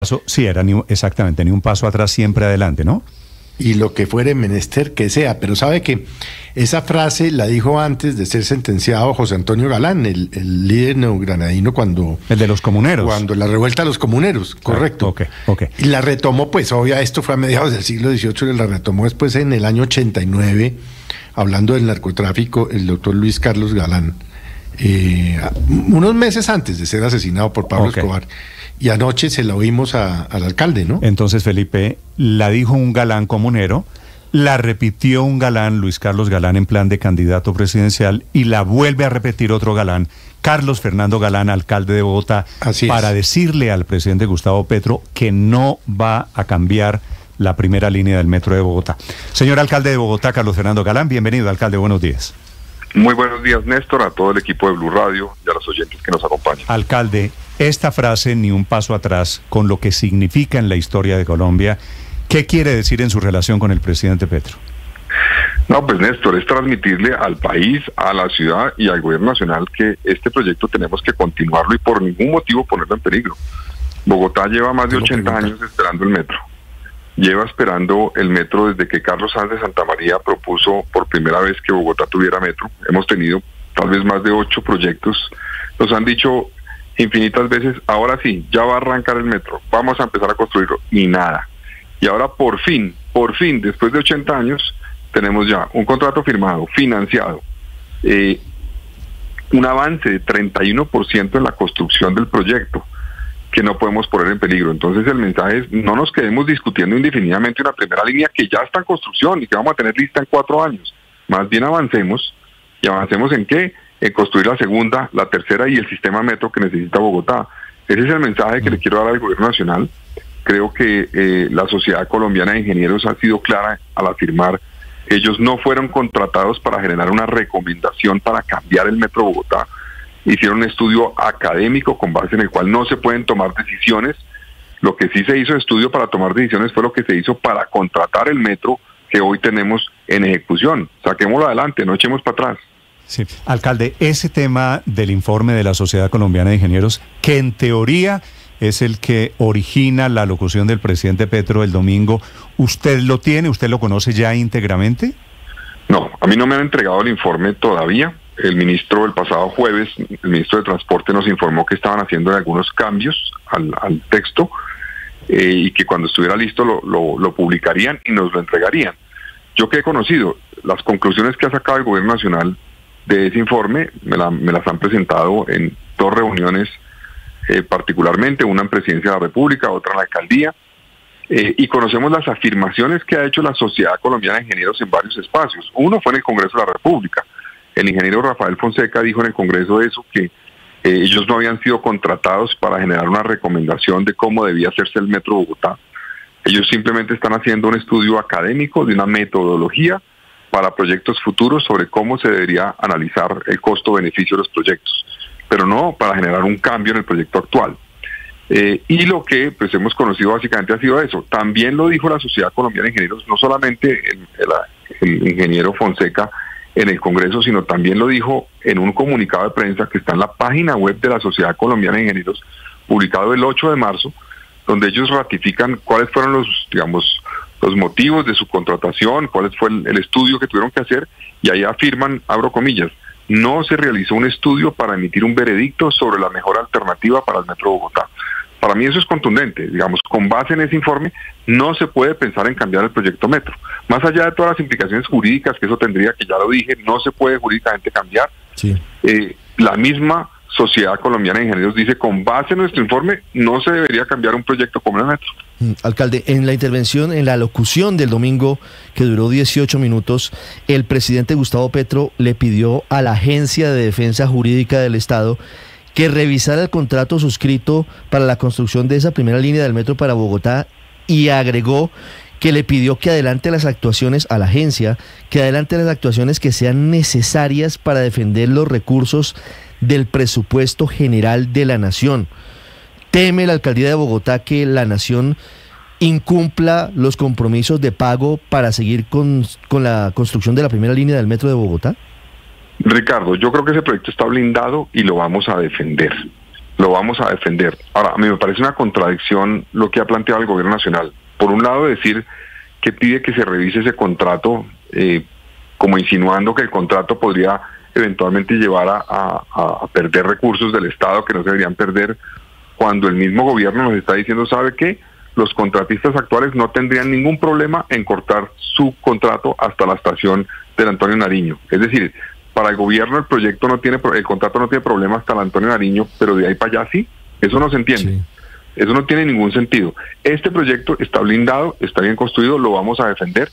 Sí, era exactamente, ni un paso atrás, siempre adelante, ¿no? Y lo que fuere menester que sea, pero sabe que esa frase la dijo antes de ser sentenciado José Antonio Galán, el líder neogranadino El de los comuneros. Cuando la revuelta de los comuneros, correcto. Ok. Y la retomó, pues obvia, esto fue a mediados del siglo XVIII, y la retomó después en el año 89, hablando del narcotráfico, el doctor Luis Carlos Galán, unos meses antes de ser asesinado por Pablo Escobar. Y anoche se la oímos al alcalde, ¿no? Entonces, Felipe, la dijo un Galán comunero, la repitió un Galán, Luis Carlos Galán, en plan de candidato presidencial, y la vuelve a repetir otro Galán, Carlos Fernando Galán, alcalde de Bogotá, para decirle al presidente Gustavo Petro que no va a cambiar la primera línea del metro de Bogotá. Señor alcalde de Bogotá, Carlos Fernando Galán, bienvenido, alcalde, buenos días. Muy buenos días, Néstor, a todo el equipo de Blue Radio y a los oyentes que nos acompañan. Alcalde, esta frase, ni un paso atrás, con lo que significa en la historia de Colombia, ¿qué quiere decir en su relación con el presidente Petro? No, pues Néstor, es transmitirle al país, a la ciudad y al gobierno nacional que este proyecto tenemos que continuarlo y por ningún motivo ponerlo en peligro. Bogotá lleva más de 80 años esperando el metro. Lleva esperando el metro desde que Carlos Sanz de Santa María propuso por primera vez que Bogotá tuviera metro. Hemos tenido tal vez más de 8 proyectos. Nos han dicho infinitas veces, ahora sí, ya va a arrancar el metro, vamos a empezar a construirlo, y nada. Y ahora por fin, después de 80 años, tenemos ya un contrato firmado, financiado, un avance de 31% en la construcción del proyecto, que no podemos poner en peligro. Entonces el mensaje es, no nos quedemos discutiendo indefinidamente una primera línea que ya está en construcción y que vamos a tener lista en 4 años. Más bien avancemos, ¿y avancemos en qué? En construir la segunda, la tercera y el sistema metro que necesita Bogotá. Ese es el mensaje que le quiero dar al gobierno nacional. Creo que la Sociedad Colombiana de Ingenieros ha sido clara al afirmar que ellos no fueron contratados para generar una recomendación para cambiar el metro Bogotá. Hicieron un estudio académico con base en el cual no se pueden tomar decisiones. Lo que sí se hizo estudio para tomar decisiones fue lo que se hizo para contratar el metro que hoy tenemos en ejecución. Saquémoslo adelante, no echemos para atrás. Sí, alcalde, ese tema del informe de la Sociedad Colombiana de Ingenieros, que en teoría es el que origina la locución del presidente Petro el domingo, ¿usted lo tiene? ¿Usted lo conoce ya íntegramente? No, a mí no me han entregado el informe todavía. El ministro, el pasado jueves, el ministro de Transporte nos informó que estaban haciendo algunos cambios al texto y que cuando estuviera listo lo publicarían y nos lo entregarían. Yo que he conocido las conclusiones que ha sacado el gobierno nacional de ese informe, me las han presentado en 2 reuniones, particularmente, una en Presidencia de la República, otra en la Alcaldía, y conocemos las afirmaciones que ha hecho la Sociedad Colombiana de Ingenieros en varios espacios. Uno fue en el Congreso de la República. El ingeniero Rafael Fonseca dijo en el Congreso eso, que ellos no habían sido contratados para generar una recomendación de cómo debía hacerse el metro Bogotá. Ellos simplemente están haciendo un estudio académico de una metodología para proyectos futuros sobre cómo se debería analizar el costo-beneficio de los proyectos, pero no para generar un cambio en el proyecto actual. Y lo que pues hemos conocido básicamente ha sido eso. También lo dijo la Sociedad Colombiana de Ingenieros, no solamente el ingeniero Fonseca en el Congreso, sino también lo dijo en un comunicado de prensa que está en la página web de la Sociedad Colombiana de Ingenieros, publicado el 8 de marzo, donde ellos ratifican cuáles fueron los motivos de su contratación, cuál fue el estudio que tuvieron que hacer, y ahí afirman, abro comillas, no se realizó un estudio para emitir un veredicto sobre la mejor alternativa para el metro Bogotá. Para mí eso es contundente, digamos, con base en ese informe no se puede pensar en cambiar el proyecto metro. Más allá de todas las implicaciones jurídicas, que eso tendría, que ya lo dije, no se puede jurídicamente cambiar. Sí. La misma Sociedad Colombiana de Ingenieros dice, con base en nuestro informe, no se debería cambiar un proyecto como el metro. Alcalde, en la intervención, en la locución del domingo, que duró 18 minutos, el presidente Gustavo Petro le pidió a la Agencia de Defensa Jurídica del Estado que revisara el contrato suscrito para la construcción de esa primera línea del metro para Bogotá, y agregó que le pidió que adelante las actuaciones a la agencia, que adelante las actuaciones que sean necesarias para defender los recursos del presupuesto general de la nación. ¿Teme la alcaldía de Bogotá que la nación incumpla los compromisos de pago para seguir con la construcción de la primera línea del metro de Bogotá? Ricardo, yo creo que ese proyecto está blindado y lo vamos a defender. lo vamos a defender. Ahora, a mí me parece una contradicción lo que ha planteado el gobierno nacional. Por un lado, decir que pide que se revise ese contrato, como insinuando que el contrato podría eventualmente llevar a perder recursos del Estado que no se deberían perder, cuando el mismo gobierno nos está diciendo, ¿sabe qué? Los contratistas actuales no tendrían ningún problema en cortar su contrato hasta la estación del Antonio Nariño. Es decir, para el gobierno el contrato no tiene problema hasta el Antonio Nariño, pero de ahí para allá sí. Eso no se entiende. Sí. Eso no tiene ningún sentido. Este proyecto está blindado, está bien construido, lo vamos a defender.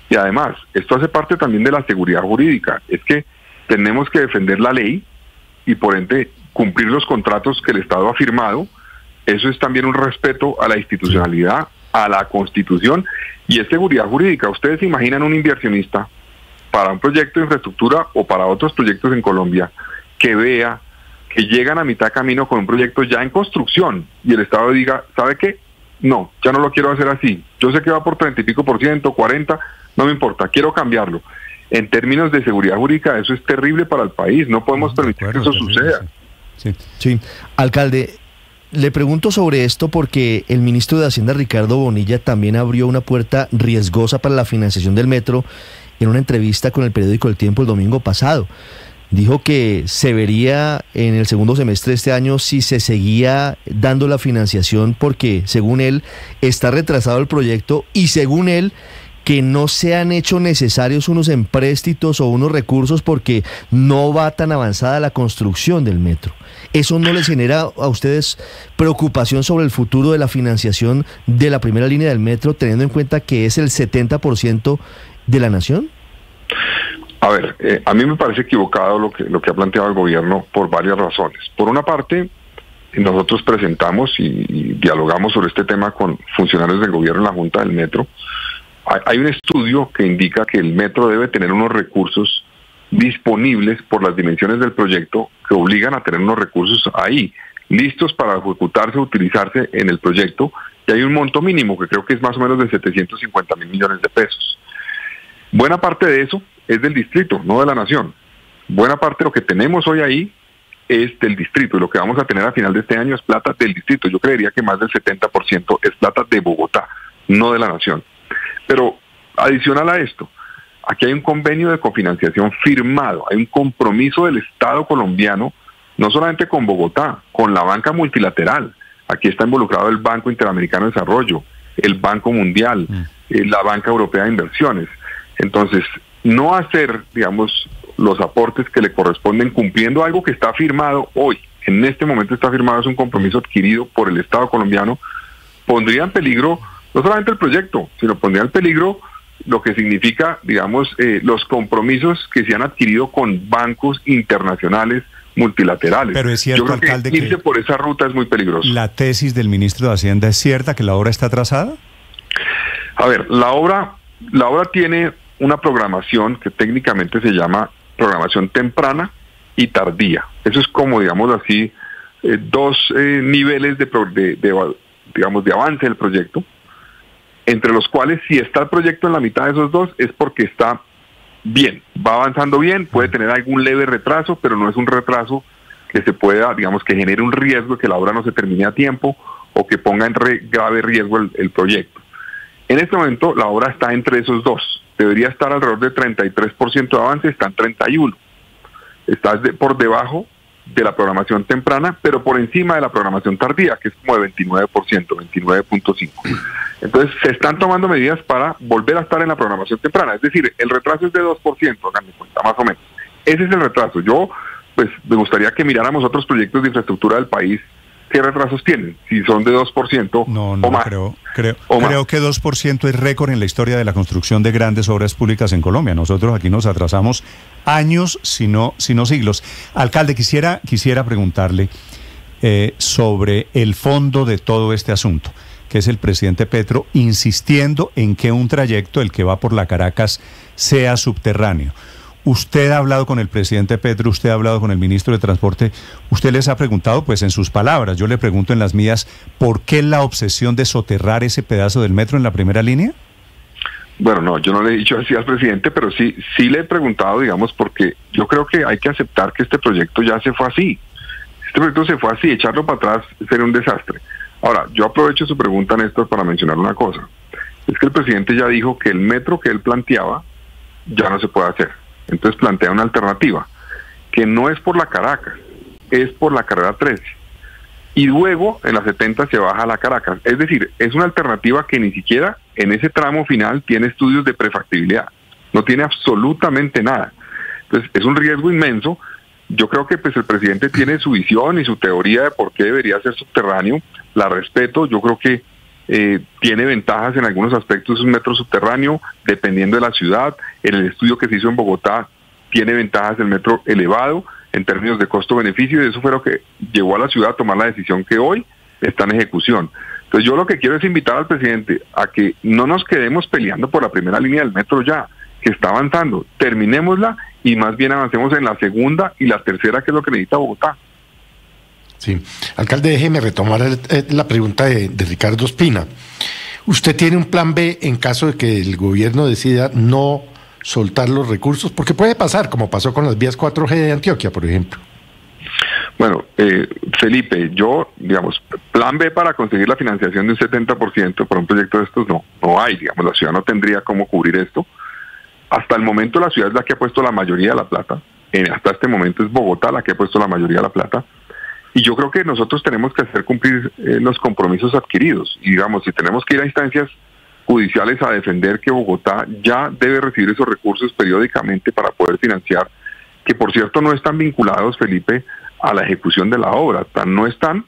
Y además, esto hace parte también de la seguridad jurídica. Es que tenemos que defender la ley y por ende cumplir los contratos que el Estado ha firmado. Eso es también un respeto a la institucionalidad, a la Constitución, y es seguridad jurídica. Ustedes se imaginan un inversionista para un proyecto de infraestructura o para otros proyectos en Colombia que vea que llegan a mitad de camino con un proyecto ya en construcción y el Estado diga, ¿sabe qué? No, ya no lo quiero hacer así. Yo sé que va por 30 y pico por ciento, 40, no me importa, quiero cambiarlo. En términos de seguridad jurídica, eso es terrible para el país. No podemos permitir que eso suceda. Sí, alcalde, le pregunto sobre esto porque el ministro de Hacienda, Ricardo Bonilla, también abrió una puerta riesgosa para la financiación del metro en una entrevista con el periódico El Tiempo el domingo pasado. Dijo que se vería en el segundo semestre de este año si se seguía dando la financiación porque, según él, está retrasado el proyecto y, según él, que no se han hecho necesarios unos empréstitos o unos recursos porque no va tan avanzada la construcción del metro. ¿Eso no les genera a ustedes preocupación sobre el futuro de la financiación de la primera línea del metro, teniendo en cuenta que es el 70% de la nación? A ver, a mí me parece equivocado lo que ha planteado el gobierno por varias razones. Por una parte, nosotros presentamos y dialogamos sobre este tema con funcionarios del gobierno en la Junta del Metro. Hay un estudio que indica que el metro debe tener unos recursos disponibles por las dimensiones del proyecto que obligan a tener unos recursos ahí, listos para ejecutarse, utilizarse en el proyecto, y hay un monto mínimo que creo que es más o menos de 750.000 millones de pesos. Buena parte de eso es del distrito, no de la nación. Buena parte de lo que tenemos hoy ahí es del distrito, y lo que vamos a tener a final de este año es plata del distrito. Yo creería que más del 70% es plata de Bogotá, no de la nación. Pero adicional a esto, aquí hay un convenio de cofinanciación firmado, hay un compromiso del Estado colombiano, no solamente con Bogotá, con la banca multilateral. Aquí está involucrado el Banco Interamericano de Desarrollo, el Banco Mundial, la Banca Europea de Inversiones. Entonces, no hacer, digamos, los aportes que le corresponden cumpliendo algo que está firmado hoy, en este momento está firmado, es un compromiso adquirido por el Estado colombiano, pondría en peligro no solamente el proyecto, sino pondría en peligro lo que significa, digamos, los compromisos que se han adquirido con bancos internacionales multilaterales. Pero es cierto, yo creo alcalde, que irse por esa ruta es muy peligroso. ¿La tesis del ministro de Hacienda es cierta, que la obra está atrasada? A ver, la obra tiene una programación que técnicamente se llama programación temprana y tardía. Eso es como, digamos así, dos niveles de avance del proyecto, entre los cuales si está el proyecto en la mitad de esos dos es porque está bien, va avanzando bien, puede tener algún leve retraso, pero no es un retraso que se pueda, digamos, que genere un riesgo de que la obra no se termine a tiempo o que ponga en grave riesgo el proyecto. En este momento la obra está entre esos dos, debería estar alrededor de 33% de avance, está en 31%. Está por debajo de la programación temprana, pero por encima de la programación tardía, que es como de 29%, 29.5%. Entonces, se están tomando medidas para volver a estar en la programación temprana. Es decir, el retraso es de 2%, hagan de cuenta, más o menos. Ese es el retraso. Yo, pues, me gustaría que miráramos otros proyectos de infraestructura del país, qué retrasos tienen, si son de 2% o más. Creo que 2% es récord en la historia de la construcción de grandes obras públicas en Colombia. Nosotros aquí nos atrasamos años, si no siglos. Alcalde, quisiera preguntarle sobre el fondo de todo este asunto, que es el presidente Petro insistiendo en que un trayecto, el que va por la Caracas, sea subterráneo. Usted ha hablado con el presidente Petro, usted ha hablado con el ministro de Transporte, usted les ha preguntado, pues en sus palabras, yo le pregunto en las mías, ¿por qué la obsesión de soterrar ese pedazo del metro en la primera línea? Bueno, no, yo no le he dicho así al presidente, pero sí le he preguntado, digamos, porque yo creo que hay que aceptar que este proyecto ya se fue así. Este proyecto se fue así, echarlo para atrás sería un desastre. Ahora, yo aprovecho su pregunta, Néstor, para mencionar una cosa. Es que el presidente ya dijo que el metro que él planteaba ya no se puede hacer. Entonces plantea una alternativa, que no es por la Caracas, es por la carrera 13. Y luego en la 70 se baja a la Caracas. Es decir, es una alternativa que ni siquiera en ese tramo final tiene estudios de prefactibilidad. No tiene absolutamente nada. Entonces es un riesgo inmenso. Yo creo que pues el presidente tiene su visión y su teoría de por qué debería ser subterráneo. La respeto. Yo creo que tiene ventajas en algunos aspectos un metro subterráneo, dependiendo de la ciudad. En el estudio que se hizo en Bogotá, tiene ventajas el metro elevado en términos de costo-beneficio, y eso fue lo que llevó a la ciudad a tomar la decisión que hoy está en ejecución. Entonces yo lo que quiero es invitar al presidente a que no nos quedemos peleando por la primera línea del metro ya, que está avanzando. Terminémosla y más bien avancemos en la segunda y la tercera, que es lo que necesita Bogotá. Sí. Alcalde, déjeme retomar la pregunta de Ricardo Ospina. ¿Usted tiene un plan B en caso de que el gobierno decida no soltar los recursos? Porque puede pasar, como pasó con las vías 4G de Antioquia, por ejemplo. Bueno, Felipe, yo, digamos, plan B para conseguir la financiación de un 70% para un proyecto de estos no hay, digamos, la ciudad no tendría cómo cubrir esto. Hasta el momento la ciudad es la que ha puesto la mayoría de la plata, hasta este momento es Bogotá la que ha puesto la mayoría de la plata, y yo creo que nosotros tenemos que hacer cumplir los compromisos adquiridos, y digamos, si tenemos que ir a instancias judiciales a defender que Bogotá ya debe recibir esos recursos periódicamente para poder financiar, que por cierto no están vinculados, Felipe, a la ejecución de la obra, no están,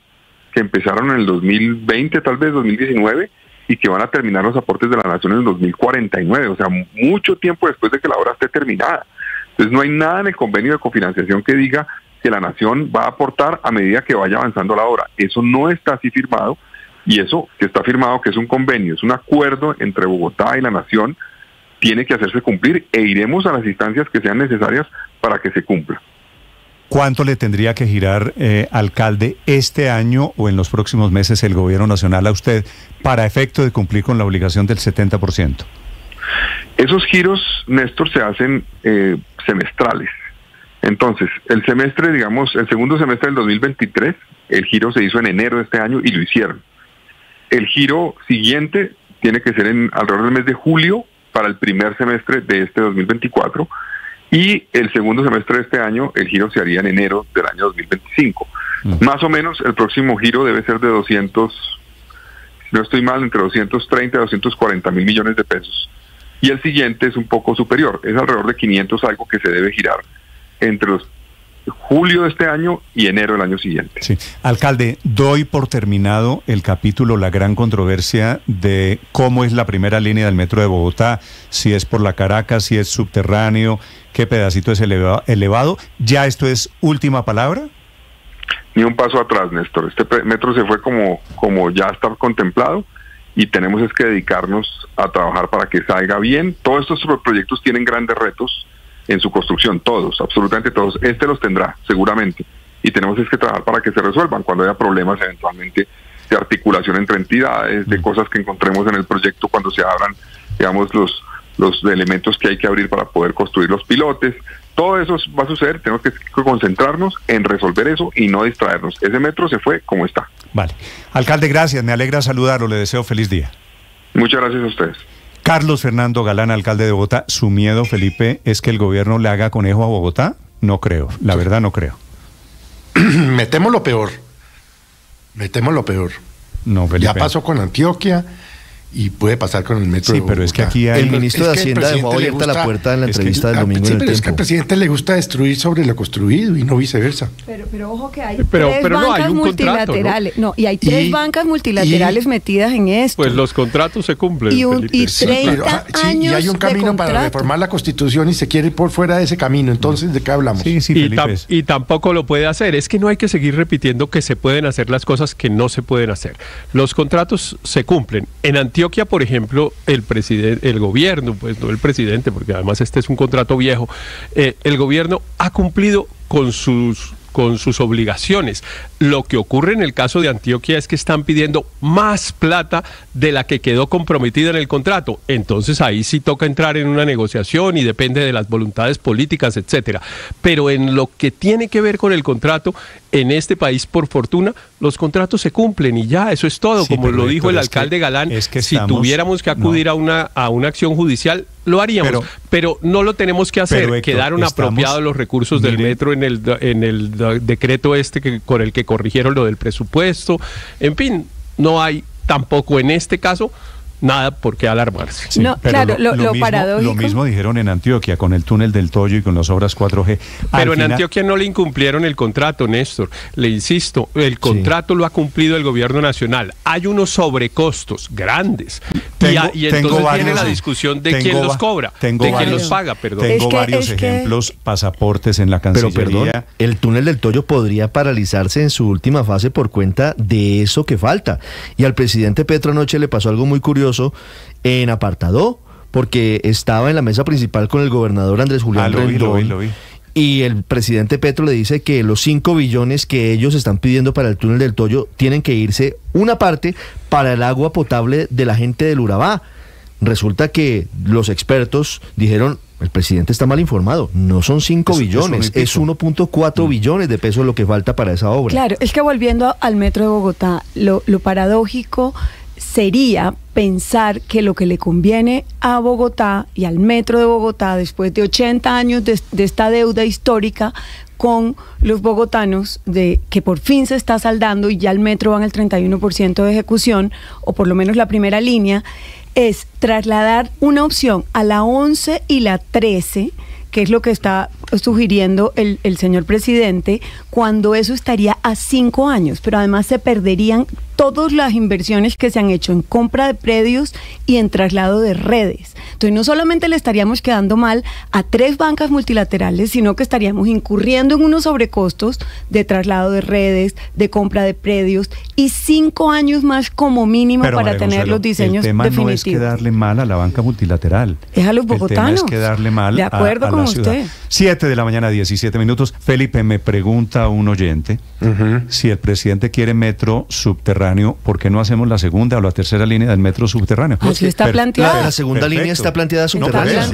que empezaron en el 2020, tal vez 2019, y que van a terminar los aportes de la Nación en el 2049, o sea, mucho tiempo después de que la obra esté terminada. Entonces no hay nada en el convenio de cofinanciación que diga que la Nación va a aportar a medida que vaya avanzando la obra. Eso no está así firmado, y eso que está firmado, que es un convenio, es un acuerdo entre Bogotá y la Nación, tiene que hacerse cumplir, e iremos a las instancias que sean necesarias para que se cumpla. ¿Cuánto le tendría que girar, alcalde, este año o en los próximos meses el gobierno nacional a usted para efecto de cumplir con la obligación del 70%? Esos giros, Néstor, se hacen semestrales. Entonces, el semestre, digamos, el segundo semestre del 2023, el giro se hizo en enero de este año y lo hicieron. El giro siguiente tiene que ser alrededor del mes de julio para el primer semestre de este 2024, y el segundo semestre de este año el giro se haría en enero del año 2025. Más o menos el próximo giro debe ser de 200, si no estoy mal, entre 230 y 240 mil millones de pesos. Y el siguiente es un poco superior, es alrededor de 500 algo que se debe girar entre los julio de este año y enero del año siguiente. Sí. Alcalde, doy por terminado el capítulo, la gran controversia de cómo es la primera línea del metro de Bogotá, si es por la Caracas, si es subterráneo, qué pedacito es elevado. ¿Ya esto es última palabra? Ni un paso atrás, Néstor. Este metro se fue como ya está contemplado, y tenemos es que dedicarnos a trabajar para que salga bien. Todos estos proyectos tienen grandes retos en su construcción, todos, absolutamente todos. Este los tendrá, seguramente, y tenemos es que trabajar para que se resuelvan cuando haya problemas eventualmente de articulación entre entidades, de cosas que encontremos en el proyecto cuando se abran, digamos, los elementos que hay que abrir para poder construir los pilotes. Todo eso va a suceder, tenemos que concentrarnos en resolver eso y no distraernos. Ese metro se fue como está. Vale. Alcalde, gracias, me alegra saludarlo, le deseo feliz día. Muchas gracias a ustedes. Carlos Fernando Galán, alcalde de Bogotá. ¿Su miedo, Felipe, es que el gobierno le haga conejo a Bogotá? No creo, la verdad no creo. Me temo lo peor. No, Felipe. Ya pasó con Antioquia y puede pasar con el metro de Bogotá. Pero es que aquí hay... El ministro de Hacienda dejó abierta la puerta en la entrevista del domingo en el pero es que al Tiempo. presidente le gusta destruir sobre lo construido y no viceversa. Pero ojo que hay pero tres no, bancas hay un multilaterales. contrato, No, y hay tres bancas multilaterales metidas en esto. Pues los contratos se cumplen, Y 30 y hay un años camino de para contrato. reformar la Constitución y se quiere ir por fuera de ese camino. Entonces, ¿de qué hablamos? Sí, Felipe. Y tampoco lo puede hacer. Es que no hay que seguir repitiendo que se pueden hacer las cosas que no se pueden hacer. Los contratos se cumplen. En Antioquia, por ejemplo, el gobierno, pues no el presidente, porque además este es un contrato viejo, el gobierno ha cumplido con sus sus obligaciones. Lo que ocurre en el caso de Antioquia es que están pidiendo más plata de la que quedó comprometida en el contrato. Entonces ahí sí toca entrar en una negociación y depende de las voluntades políticas, etcétera. Pero en lo que tiene que ver con el contrato, en este país, por fortuna, los contratos se cumplen y ya, eso es todo. Sí, como lo dijo el Héctor, alcalde Galán, si tuviéramos que acudir a una acción judicial, lo haríamos, pero no lo tenemos que hacer. Héctor, quedaron apropiados los recursos del metro en el decreto con el que corrigieron lo del presupuesto. En fin, no hay tampoco en este caso nada por qué alarmarse. Sí, no, claro, lo mismo, paradójico. Lo mismo dijeron en Antioquia con el túnel del Toyo y con las obras 4G. Pero en Antioquia no le incumplieron el contrato, Néstor. Le insisto, el contrato lo ha cumplido el gobierno nacional. Hay unos sobrecostos grandes. Y entonces viene la discusión de quién los cobra, de quién los paga, perdón. Tengo varios ejemplos, pasaportes en la Cancillería. Pero perdón, el túnel del Toyo podría paralizarse en su última fase por cuenta de eso que falta. Y al presidente Petro anoche le pasó algo muy curioso en Apartadó, porque estaba en la mesa principal con el gobernador Andrés Julián Rendón. Lo vi. Y el presidente Petro le dice que los 5 billones que ellos están pidiendo para el túnel del Toyo tienen que irse una parte para el agua potable de la gente del Urabá. Resulta que los expertos dijeron: el presidente está mal informado, no son 5 billones, es 1.4 billones de pesos lo que falta para esa obra. Claro, es que volviendo al metro de Bogotá, lo paradójico sería pensar que lo que le conviene a Bogotá y al metro de Bogotá, después de 80 años de esta deuda histórica con los bogotanos, de que por fin se está saldando y ya el metro va en el 31% de ejecución, o por lo menos la primera línea, es trasladar una opción a la 11 y la 13, que es lo que está sugiriendo el señor presidente, cuando eso estaría a 5 años, pero además se perderían todas las inversiones que se han hecho en compra de predios y en traslado de redes. Entonces no solamente le estaríamos quedando mal a 3 bancas multilaterales, sino que estaríamos incurriendo en unos sobrecostos de traslado de redes, de compra de predios y 5 años más como mínimo para tener los diseños definitivos. El tema no es que darle mal a la banca multilateral. Es a los bogotanos. El tema es que darle mal de acuerdo a con la usted. ciudad. 7 de la mañana, 17 minutos. Felipe, me pregunta un oyente, si el presidente quiere metro subterráneo, ¿por qué no hacemos la segunda o la tercera línea del metro subterráneo? Así está planteada. La segunda línea está planteada subterránea.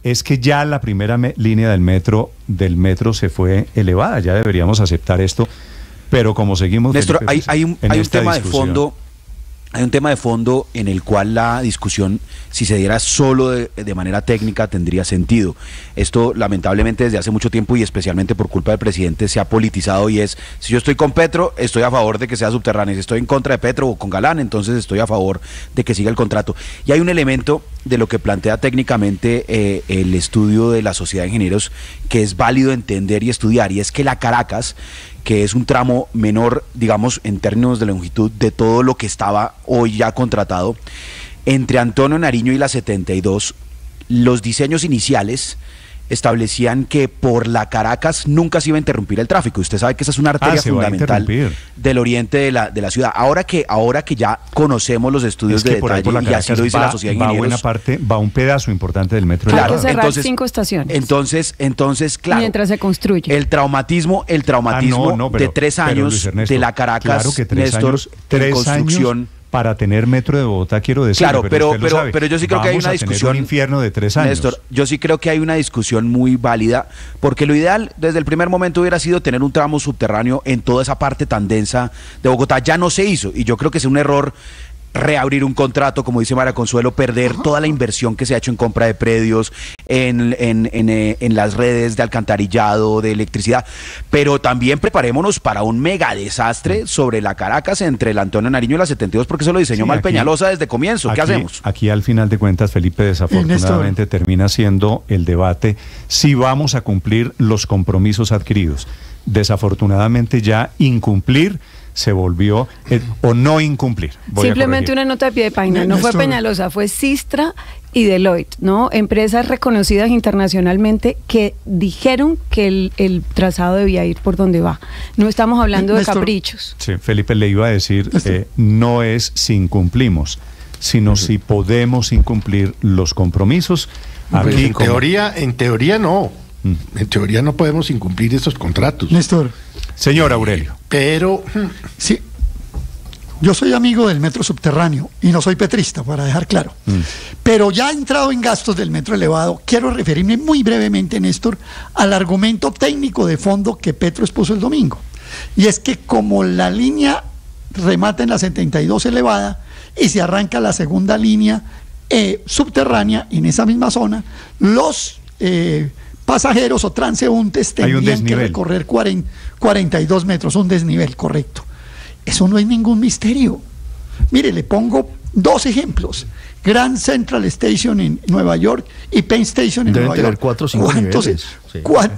Es que ya la primera línea del metro se fue elevada, ya deberíamos aceptar esto, pero como seguimos... Néstor, Felipe, hay un tema de fondo. Hay un tema de fondo en el cual la discusión, si se diera solo de manera técnica, tendría sentido. Esto, lamentablemente, desde hace mucho tiempo y especialmente por culpa del presidente, se ha politizado y es: si yo estoy con Petro, estoy a favor de que sea subterráneo; si estoy en contra de Petro o con Galán, entonces estoy a favor de que siga el contrato. Y hay un elemento de lo que plantea técnicamente el estudio de la Sociedad de Ingenieros que es válido entender y estudiar, y es que la Caracas, que es un tramo menor, digamos, en términos de longitud de todo lo que estaba hoy ya contratado, entre Antonio Nariño y la 72, los diseños iniciales establecían que por la Caracas nunca se iba a interrumpir el tráfico. Usted sabe que esa es una arteria fundamental del oriente de la ciudad. Ahora que ya conocemos los estudios de detalle, y así lo dice la Sociedad de Ingenieros, buena parte, va un pedazo importante del metro. Hay que cerrar 5 estaciones. Entonces, claro, mientras se construye. El traumatismo de 3 años Ernesto, de la Caracas, claro que 3 Néstor, años, 3 en construcción. Años para tener metro de Bogotá, quiero decir. Claro, pero yo sí creo que hay una discusión. Un infierno de 3 años. Néstor, yo sí creo que hay una discusión muy válida, porque lo ideal desde el primer momento hubiera sido tener un tramo subterráneo en toda esa parte tan densa de Bogotá. Ya no se hizo, y yo creo que es un error reabrir un contrato, como dice María Consuelo, perder toda la inversión que se ha hecho en compra de predios, en las redes de alcantarillado, de electricidad, pero también preparémonos para un mega desastre sobre la Caracas entre el Antonio Nariño y la 72, porque eso lo diseñó mal Peñalosa desde comienzo. ¿Qué hacemos? Aquí al final de cuentas, Felipe, desafortunadamente termina siendo el debate si vamos a cumplir los compromisos adquiridos. Desafortunadamente ya incumplir se volvió o no incumplir. Simplemente una nota de pie de página. No fue Peñalosa, fue Sistra y Deloitte, ¿no? Empresas reconocidas internacionalmente que dijeron que el trazado debía ir por donde va. No estamos hablando de caprichos. Sí, Felipe, le iba a decir, no es si incumplimos, sino si podemos incumplir los compromisos. Aquí, en teoría no. En teoría no podemos incumplir estos contratos. Néstor. Señor Aurelio. Pero... Sí. Yo soy amigo del metro subterráneo y no soy petrista, para dejar claro. Pero ya entrado en gastos del metro elevado, quiero referirme muy brevemente, Néstor, al argumento técnico de fondo que Petro expuso el domingo. Y es que como la línea remata en la 72 elevada y se arranca la segunda línea subterránea en esa misma zona, los pasajeros o transeúntes tendrían que recorrer 42 metros, un desnivel, correcto. Eso no es ningún misterio. Mire, le pongo dos ejemplos. Grand Central Station en Nueva York y Penn Station en Nueva York. 4 o 5 niveles.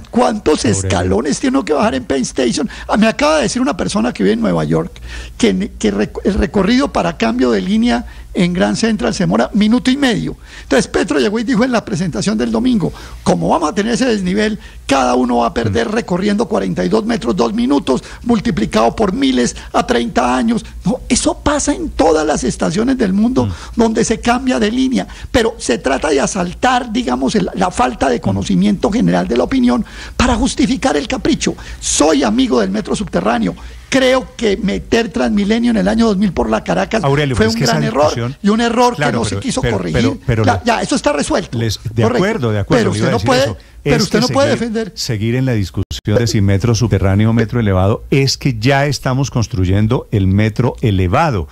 ¿Cuántos escalones tiene que bajar en Penn Station? Me acaba de decir una persona que vive en Nueva York que el recorrido para cambio de línea en Grand Central se demora 1.5 minutos. Entonces Petro llegó y dijo en la presentación del domingo, como vamos a tener ese desnivel, cada uno va a perder recorriendo 42 metros 2 minutos, multiplicado por miles a 30 años. No, eso pasa en todas las estaciones del mundo donde se cambia de línea, pero se trata de asaltar, digamos, la falta de conocimiento general de la opinión para justificar el capricho. Soy amigo del metro subterráneo. Creo que meter Transmilenio en el año 2000 por la Caracas, Aurelio, fue un gran error y un error que no se quiso corregir. Ya, eso está resuelto. De acuerdo. Pero usted no puede, defender. Seguir en la discusión de si metro subterráneo o metro elevado, es que ya estamos construyendo el metro elevado.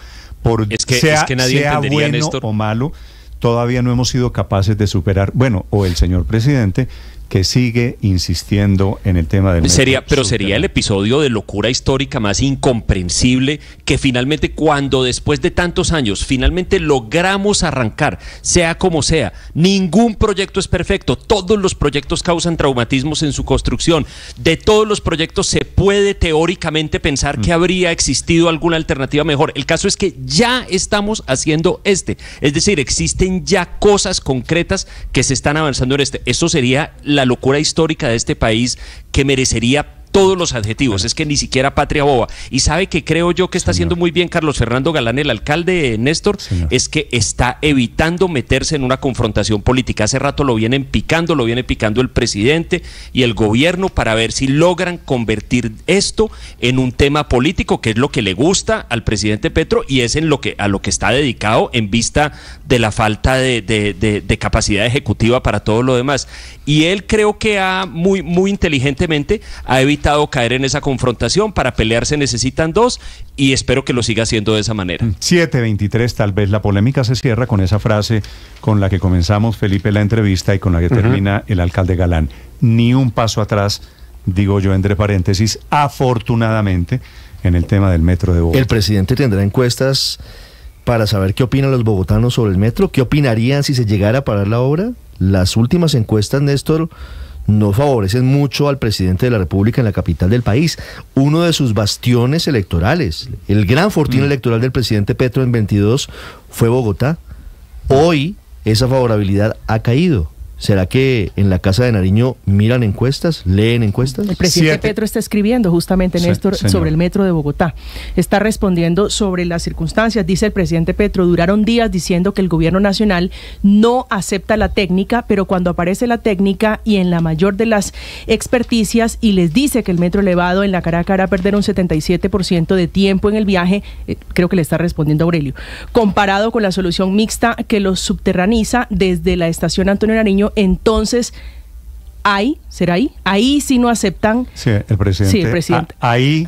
Es que nadie sea bueno, Néstor, o malo, todavía no hemos sido capaces de superar, o el señor presidente, que sigue insistiendo en el tema del metro. Pero sería el episodio de locura histórica más incomprensible que finalmente, cuando después de tantos años finalmente logramos arrancar, sea como sea, ningún proyecto es perfecto, todos los proyectos causan traumatismos en su construcción, de todos los proyectos se puede teóricamente pensar que habría existido alguna alternativa mejor. El caso es que ya estamos haciendo es decir, existen ya cosas concretas que se están avanzando en eso sería la locura histórica de este país, que merecería todos los adjetivos, es que ni siquiera patria boba. Y sabe que creo yo que está haciendo muy bien Carlos Fernando Galán, el alcalde, Néstor, es que está evitando meterse en una confrontación política. Hace rato lo viene picando el presidente y el gobierno para ver si logran convertir esto en un tema político, que es lo que le gusta al presidente Petro y es a lo que está dedicado en vista de la falta de capacidad ejecutiva para todo lo demás. Y él creo que muy inteligentemente ha evitado caer en esa confrontación. Para pelear se necesitan dos y espero que lo siga haciendo de esa manera. 7:23, tal vez la polémica se cierra con esa frase con la que comenzamos, Felipe, la entrevista y con la que termina el alcalde Galán. Ni un paso atrás, digo yo entre paréntesis, afortunadamente, en el tema del metro de Bogotá. ¿El presidente tendrá encuestas para saber qué opinan los bogotanos sobre el metro? ¿Qué opinarían si se llegara a parar la obra? Las últimas encuestas, Néstor, no favorecen mucho al presidente de la República en la capital del país, uno de sus bastiones electorales. El gran fortín electoral del presidente Petro en 22 fue Bogotá. Hoy esa favorabilidad ha caído. ¿Será que en la Casa de Nariño miran encuestas, leen encuestas? El presidente Petro está escribiendo justamente, Néstor, sobre el metro de Bogotá. Está respondiendo sobre las circunstancias. Dice el presidente Petro, duraron días diciendo que el gobierno nacional no acepta la técnica, pero cuando aparece la técnica y en la mayor de las experticias y les dice que el metro elevado en la Caracas hará perder un 77% de tiempo en el viaje, creo que le está respondiendo Aurelio, comparado con la solución mixta que los subterraniza desde la estación Antonio Nariño. Entonces, ¿será ahí? Ahí sí no aceptan. Sí, el presidente. Sí, el presidente. Ahí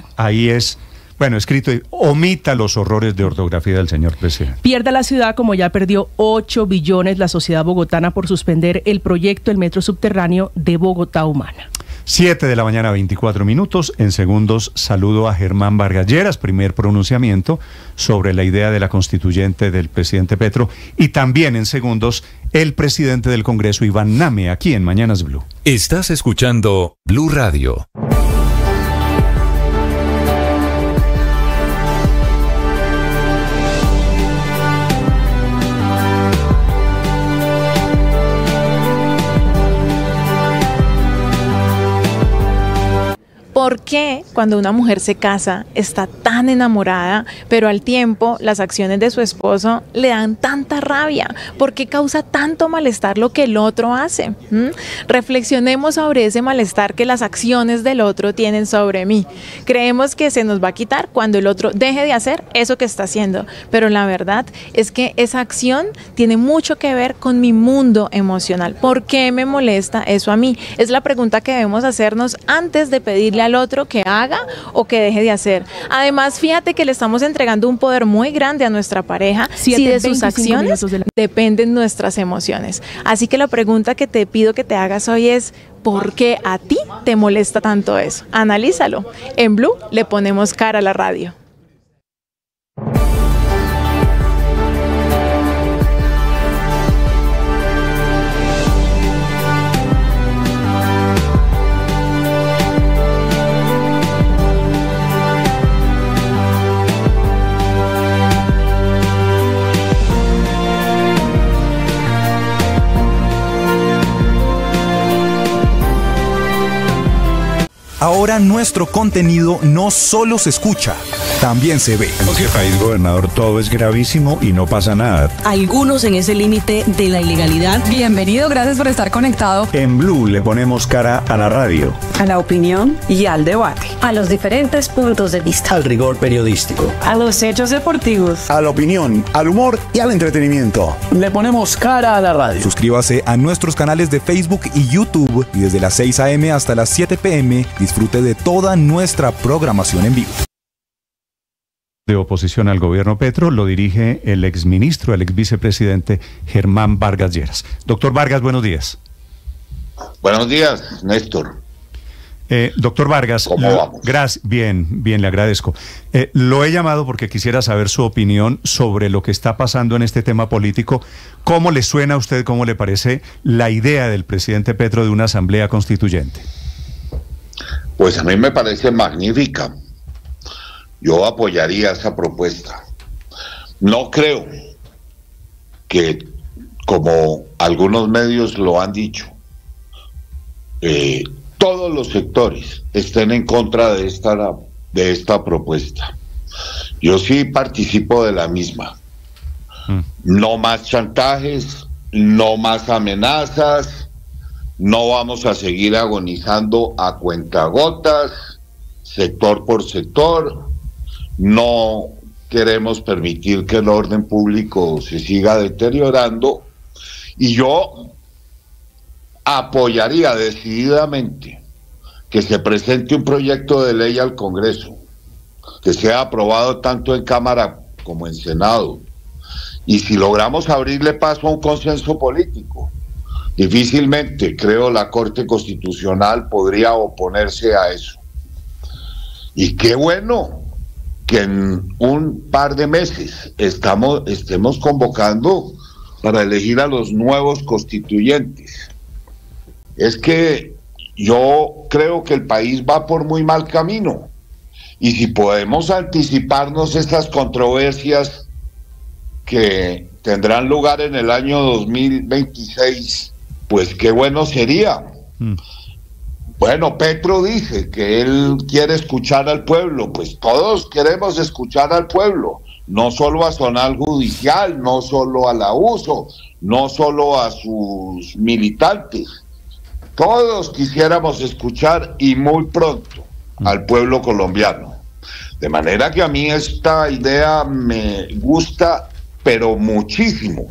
es, escrito, omita los horrores de ortografía del señor presidente. Pierda la ciudad como ya perdió 8 billones la sociedad bogotana por suspender el proyecto del metro subterráneo de Bogotá Humana. 7:24 a.m. En segundos saludo a Germán Vargas Lleras, primer pronunciamiento sobre la idea de la constituyente del presidente Petro, y también en segundos el presidente del Congreso, Iván Name, aquí en Mañanas Blue. Estás escuchando Blue Radio. ¿Por qué cuando una mujer se casa está tan enamorada, pero al tiempo las acciones de su esposo le dan tanta rabia? ¿Por qué causa tanto malestar lo que el otro hace? Reflexionemos sobre ese malestar que las acciones del otro tienen sobre mí. Creemos que se nos va a quitar cuando el otro deje de hacer eso que está haciendo, pero la verdad es que esa acción tiene mucho que ver con mi mundo emocional. ¿Por qué me molesta eso a mí? Es la pregunta que debemos hacernos antes de pedirle al otro que haga o que deje de hacer. Además, fíjate que le estamos entregando un poder muy grande a nuestra pareja si de sus acciones dependen nuestras emociones. Así que la pregunta que te pido que te hagas hoy es: ¿por qué a ti te molesta tanto eso? Analízalo. En Blue le ponemos cara a la radio. Ahora nuestro contenido no solo se escucha, también se ve. En este país, gobernador, todo es gravísimo y no pasa nada. Algunos en ese límite de la ilegalidad. Bienvenido, gracias por estar conectado. En Blue le ponemos cara a la radio, a la opinión y al debate, a los diferentes puntos de vista, al rigor periodístico, a los hechos deportivos, a la opinión, al humor y al entretenimiento. Le ponemos cara a la radio. Suscríbase a nuestros canales de Facebook y YouTube y desde las 6 a.m. hasta las 7 p.m. disfrute de toda nuestra programación en vivo. De oposición al gobierno Petro lo dirige el exministro, el exvicepresidente Germán Vargas Lleras. Doctor Vargas, buenos días. Buenos días, Néstor. Doctor Vargas, ¿cómo vamos? Bien, le agradezco. Lo he llamado porque quisiera saber su opinión sobre lo que está pasando en este tema político. ¿Cómo le suena a usted, cómo le parece la idea del presidente Petro de una asamblea constituyente? Pues a mí me parece magnífica. Yo apoyaría esa propuesta. No creo que, como algunos medios lo han dicho, todos los sectores estén en contra de esta propuesta. Yo sí participo de la misma. No más chantajes, no más amenazas, no vamos a seguir agonizando a cuentagotas, sector por sector. No queremos permitir que el orden público se siga deteriorando, y yo apoyaría decididamente que se presente un proyecto de ley al Congreso, que sea aprobado tanto en Cámara como en Senado, y si logramos abrirle paso a un consenso político, difícilmente, creo, la Corte Constitucional podría oponerse a eso. Y qué bueno que en un par de meses estemos convocando para elegir a los nuevos constituyentes. Es que yo creo que el país va por muy mal camino, y si podemos anticiparnos estas controversias que tendrán lugar en el año 2026, pues qué bueno sería. Bueno, Petro dice que él quiere escuchar al pueblo, pues todos queremos escuchar al pueblo, no solo a Zonal Judicial, no solo al abuso, no solo a sus militantes. Todos quisiéramos escuchar, y muy pronto, al pueblo colombiano. De manera que a mí esta idea me gusta, pero muchísimo.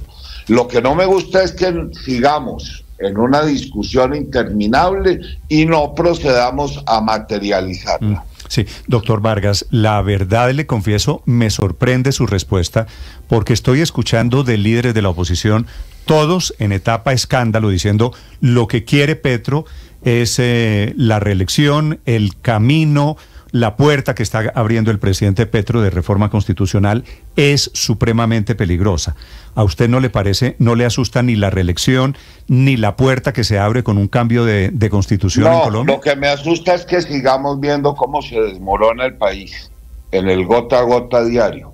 Lo que no me gusta es que sigamos en una discusión interminable y no procedamos a materializarla. Sí, doctor Vargas, la verdad, le confieso, me sorprende su respuesta, porque estoy escuchando de líderes de la oposición, todos en etapa escándalo, diciendo lo que quiere Petro es la reelección, el camino, la puerta que está abriendo el presidente Petro de reforma constitucional es supremamente peligrosa. ¿A usted no le parece, no le asusta ni la reelección, ni la puerta que se abre con un cambio de constitución en Colombia? Lo que me asusta es que sigamos viendo cómo se desmorona el país en el gota a gota diario.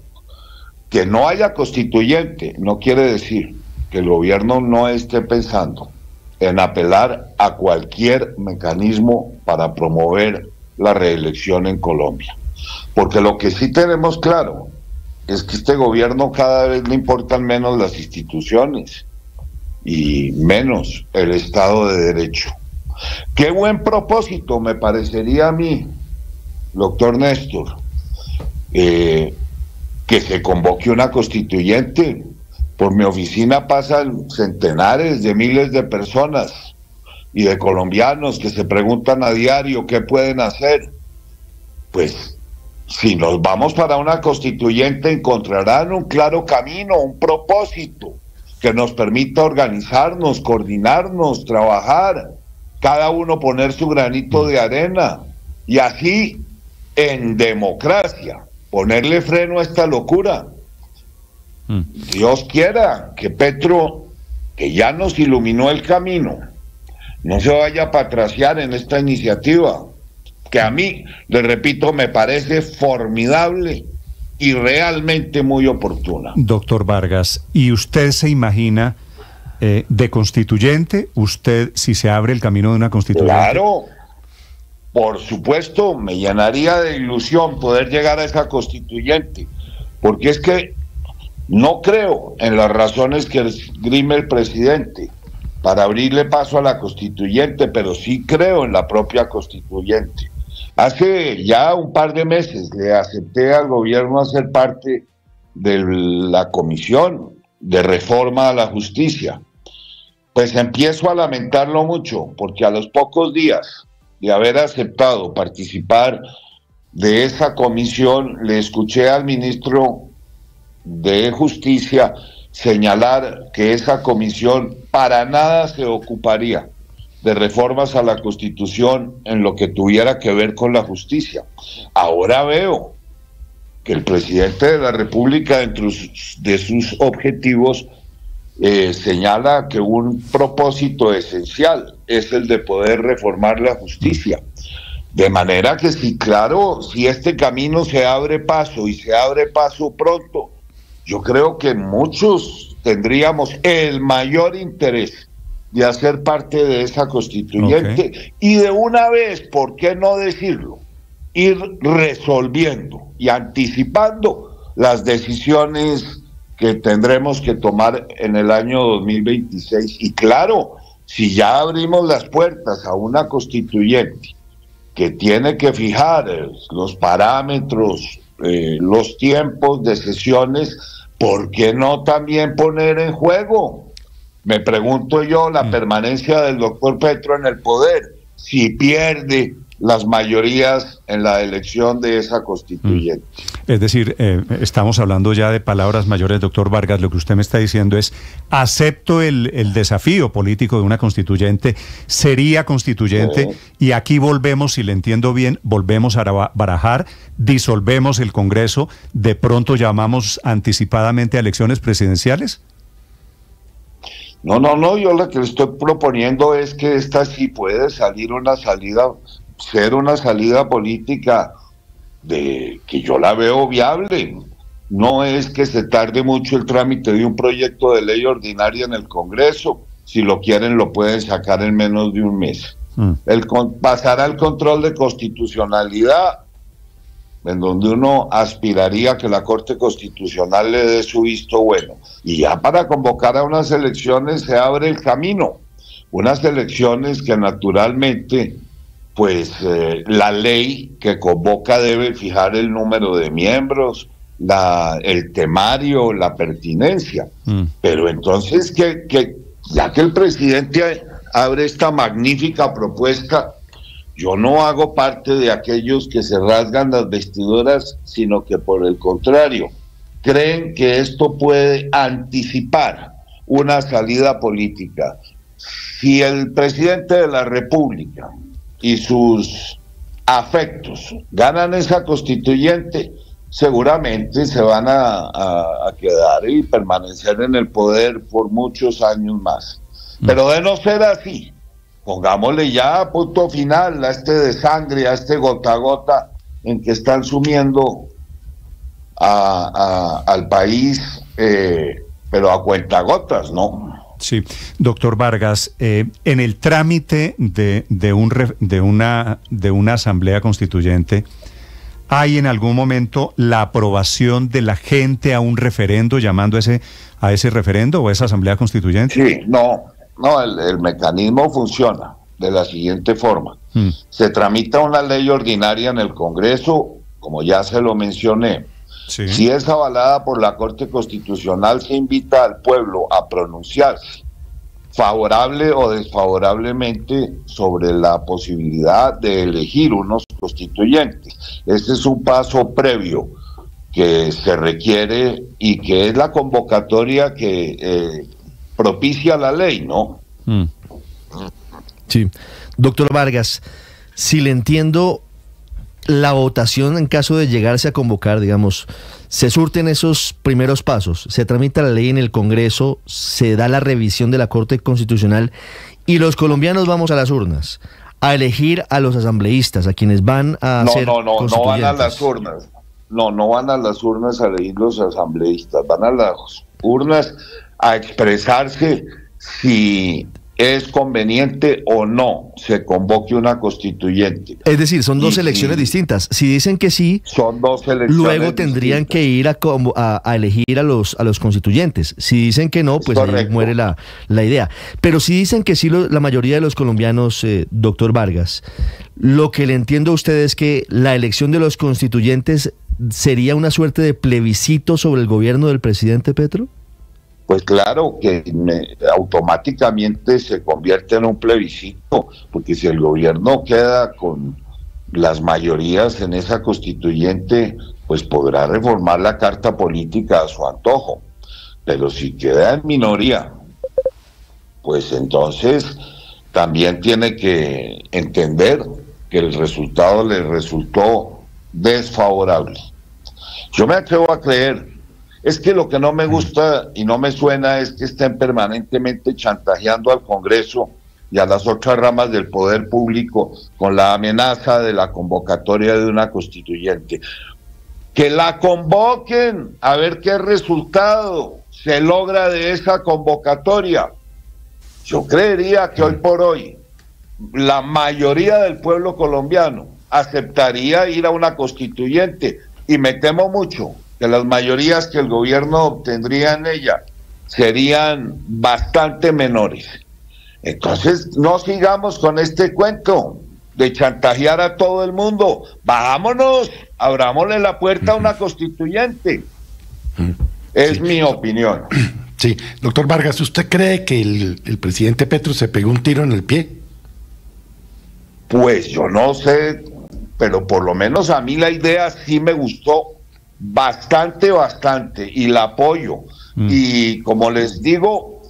Que no haya constituyente no quiere decir que el gobierno no esté pensando en apelar a cualquier mecanismo para promover la reelección en Colombia. Porque lo que sí tenemos claro es que este gobierno cada vez le importan menos las instituciones y menos el Estado de Derecho. Qué buen propósito me parecería a mí, doctor Néstor, que se convoque una constituyente. Por mi oficina pasan centenares de miles de personas y de colombianos que se preguntan a diario qué pueden hacer. Pues si nos vamos para una constituyente encontrarán un claro camino, un propósito que nos permita organizarnos, coordinarnos, trabajar, cada uno poner su granito de arena y así en democracia ponerle freno a esta locura. Dios quiera que Petro, que ya nos iluminó el camino, no se vaya a patraciar en esta iniciativa, que a mí, le repito, me parece formidable y realmente muy oportuna. Doctor Vargas, ¿y usted se imagina de constituyente? ¿Usted, si se abre el camino de una constituyente? Claro, por supuesto, me llenaría de ilusión poder llegar a esa constituyente, porque es que no creo en las razones que esgrime el presidente para abrirle paso a la constituyente, pero sí creo en la propia constituyente. Hace ya un par de meses le acepté al gobierno a ser parte de la comisión de reforma a la justicia. Pues empiezo a lamentarlo mucho, porque a los pocos días de haber aceptado participar de esa comisión, le escuché al ministro de Justicia señalar que esa comisión para nada se ocuparía de reformas a la Constitución en lo que tuviera que ver con la justicia. Ahora veo que el presidente de la República, dentro de sus objetivos, señala que un propósito esencial es el de poder reformar la justicia. De manera que sí, claro, si este camino se abre paso y se abre paso pronto, yo creo que muchos tendríamos el mayor interés de hacer parte de esa constituyente y de una vez, ¿por qué no decirlo? Ir resolviendo y anticipando las decisiones que tendremos que tomar en el año 2026. Y claro, si ya abrimos las puertas a una constituyente que tiene que fijar los parámetros, los tiempos de sesiones, ¿por qué no también poner en juego? Me pregunto yo, la permanencia del doctor Petro en el poder, si pierde las mayorías en la elección de esa constituyente. Es decir, estamos hablando ya de palabras mayores, doctor Vargas. Lo que usted me está diciendo es, acepto el desafío político de una constituyente, sería constituyente, y aquí volvemos, si le entiendo bien, volvemos a barajar, disolvemos el Congreso, de pronto llamamos anticipadamente a elecciones presidenciales. No, yo lo que le estoy proponiendo es que esta sí puede salir una salida, ser una salida política de que yo la veo viable. No es que se tarde mucho el trámite de un proyecto de ley ordinaria en el Congreso. Si lo quieren, lo pueden sacar en menos de un mes. Pasará al control de constitucionalidad, en donde uno aspiraría a que la Corte Constitucional le dé su visto bueno. Y ya para convocar a unas elecciones se abre el camino. Unas elecciones que naturalmente, pues la ley que convoca debe fijar el número de miembros, el temario, la pertinencia. Pero entonces que ya que el presidente abre esta magnífica propuesta, yo no hago parte de aquellos que se rasgan las vestiduras, sino que por el contrario, creen que esto puede anticipar una salida política. Si el presidente de la República y sus afectos ganan esa constituyente, seguramente se van a quedar y permanecer en el poder por muchos años más. Pero de no ser así, pongámosle ya punto final a este desangre, a este gota a gota en que están sumiendo al país, pero a cuentagotas, ¿no? Sí, doctor Vargas, en el trámite de una asamblea constituyente, ¿hay en algún momento la aprobación de la gente a un referendo, llamando a ese referendo o a esa asamblea constituyente? Sí, no, el mecanismo funciona de la siguiente forma. Se tramita una ley ordinaria en el Congreso, como ya se lo mencioné. Sí. Si es avalada por la Corte Constitucional, se invita al pueblo a pronunciarse favorable o desfavorablemente sobre la posibilidad de elegir unos constituyentes. Este es un paso previo que se requiere y que es la convocatoria que propicia la ley, ¿no? Sí. Doctor Vargas, si le entiendo, la votación en caso de llegarse a convocar, digamos, se surten esos primeros pasos, se tramita la ley en el Congreso, se da la revisión de la Corte Constitucional y los colombianos vamos a las urnas a elegir a los asambleístas, a quienes van a ser constituyentes. No van a las urnas. No van a las urnas a elegir los asambleístas, van a las urnas a expresarse si es conveniente o no se convoque una constituyente. Es decir, son dos elecciones distintas. Si dicen que sí, son dos elecciones luego tendrían distintas que ir a elegir a los constituyentes. Si dicen que no, pues ahí muere la idea. Pero si dicen que sí, la mayoría de los colombianos, doctor Vargas, lo que le entiendo a usted es que la elección de los constituyentes sería una suerte de plebiscito sobre el gobierno del presidente Petro. Pues claro que automáticamente se convierte en un plebiscito, porque si el gobierno queda con las mayorías en esa constituyente, pues podrá reformar la carta política a su antojo. Pero si queda en minoría, pues entonces también tiene que entender que el resultado le resultó desfavorable. Yo me atrevo a creer. Es que lo que no me gusta y no me suena es que estén permanentemente chantajeando al Congreso y a las otras ramas del poder público con la amenaza de la convocatoria de una constituyente. Que la convoquen, a ver qué resultado se logra de esa convocatoria. Yo creería que hoy por hoy la mayoría del pueblo colombiano aceptaría ir a una constituyente, y me temo mucho que las mayorías que el gobierno obtendría en ella serían bastante menores. Entonces, no sigamos con este cuento de chantajear a todo el mundo. Bajámonos, abrámosle la puerta a una constituyente. Es mi opinión. Sí, doctor Vargas, ¿usted cree que el presidente Petro se pegó un tiro en el pie? Pues yo no sé, pero por lo menos a mí la idea sí me gustó bastante, y la apoyo. Y como les digo,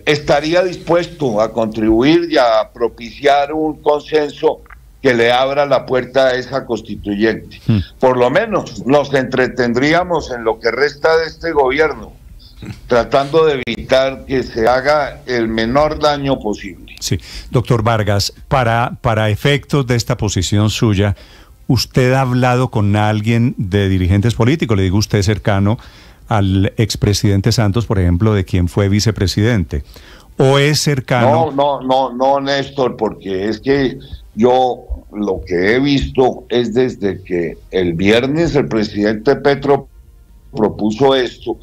estaría dispuesto a contribuir y a propiciar un consenso que le abra la puerta a esa constituyente. Por lo menos nos entretendríamos en lo que resta de este gobierno, tratando de evitar que se haga el menor daño posible. Sí, doctor Vargas, para efectos de esta posición suya, ¿usted ha hablado con alguien de dirigentes políticos? Le digo, usted cercano al expresidente Santos, por ejemplo, de quien fue vicepresidente. ¿O es cercano? No, Néstor, porque es que yo lo que he visto es desde que el viernes el presidente Petro propuso esto,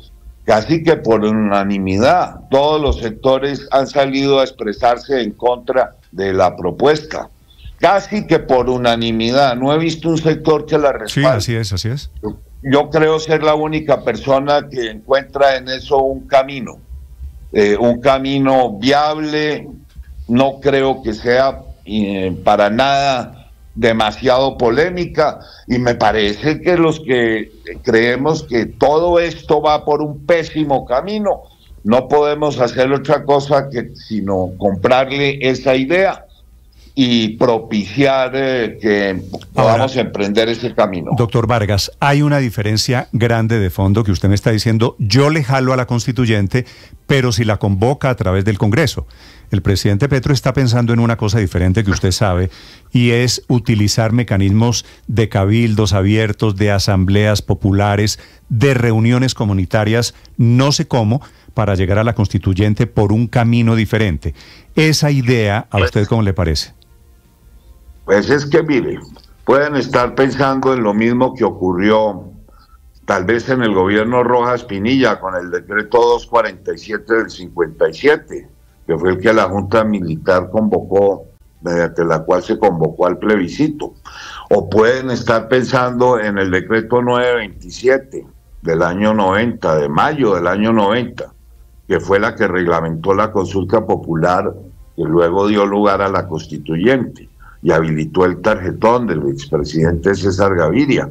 casi que por unanimidad, todos los sectores han salido a expresarse en contra de la propuesta. Casi que por unanimidad, no he visto un sector que la respalde. Sí, así es. Yo creo ser la única persona que encuentra en eso un camino viable. No creo que sea para nada demasiado polémica, y me parece que los que creemos que todo esto va por un pésimo camino, no podemos hacer otra cosa que sino comprarle esa idea y propiciar que podamos emprender ese camino. Doctor Vargas, hay una diferencia grande de fondo que usted me está diciendo: yo le jalo a la constituyente, pero si la convoca a través del Congreso. el presidente Petro está pensando en una cosa diferente que usted sabe, y es utilizar mecanismos de cabildos abiertos, de asambleas populares, de reuniones comunitarias, no sé cómo, para llegar a la constituyente por un camino diferente. Esa idea, ¿a usted cómo le parece? Pues es que, mire, pueden estar pensando en lo mismo que ocurrió tal vez en el gobierno Rojas Pinilla con el decreto 247 del 57, que fue el que la Junta Militar convocó, mediante la cual se convocó al plebiscito. O pueden estar pensando en el decreto 927 del año 90, de mayo del año 90, que fue la que reglamentó la consulta popular, que luego dio lugar a la constituyente y habilitó el tarjetón del expresidente César Gaviria,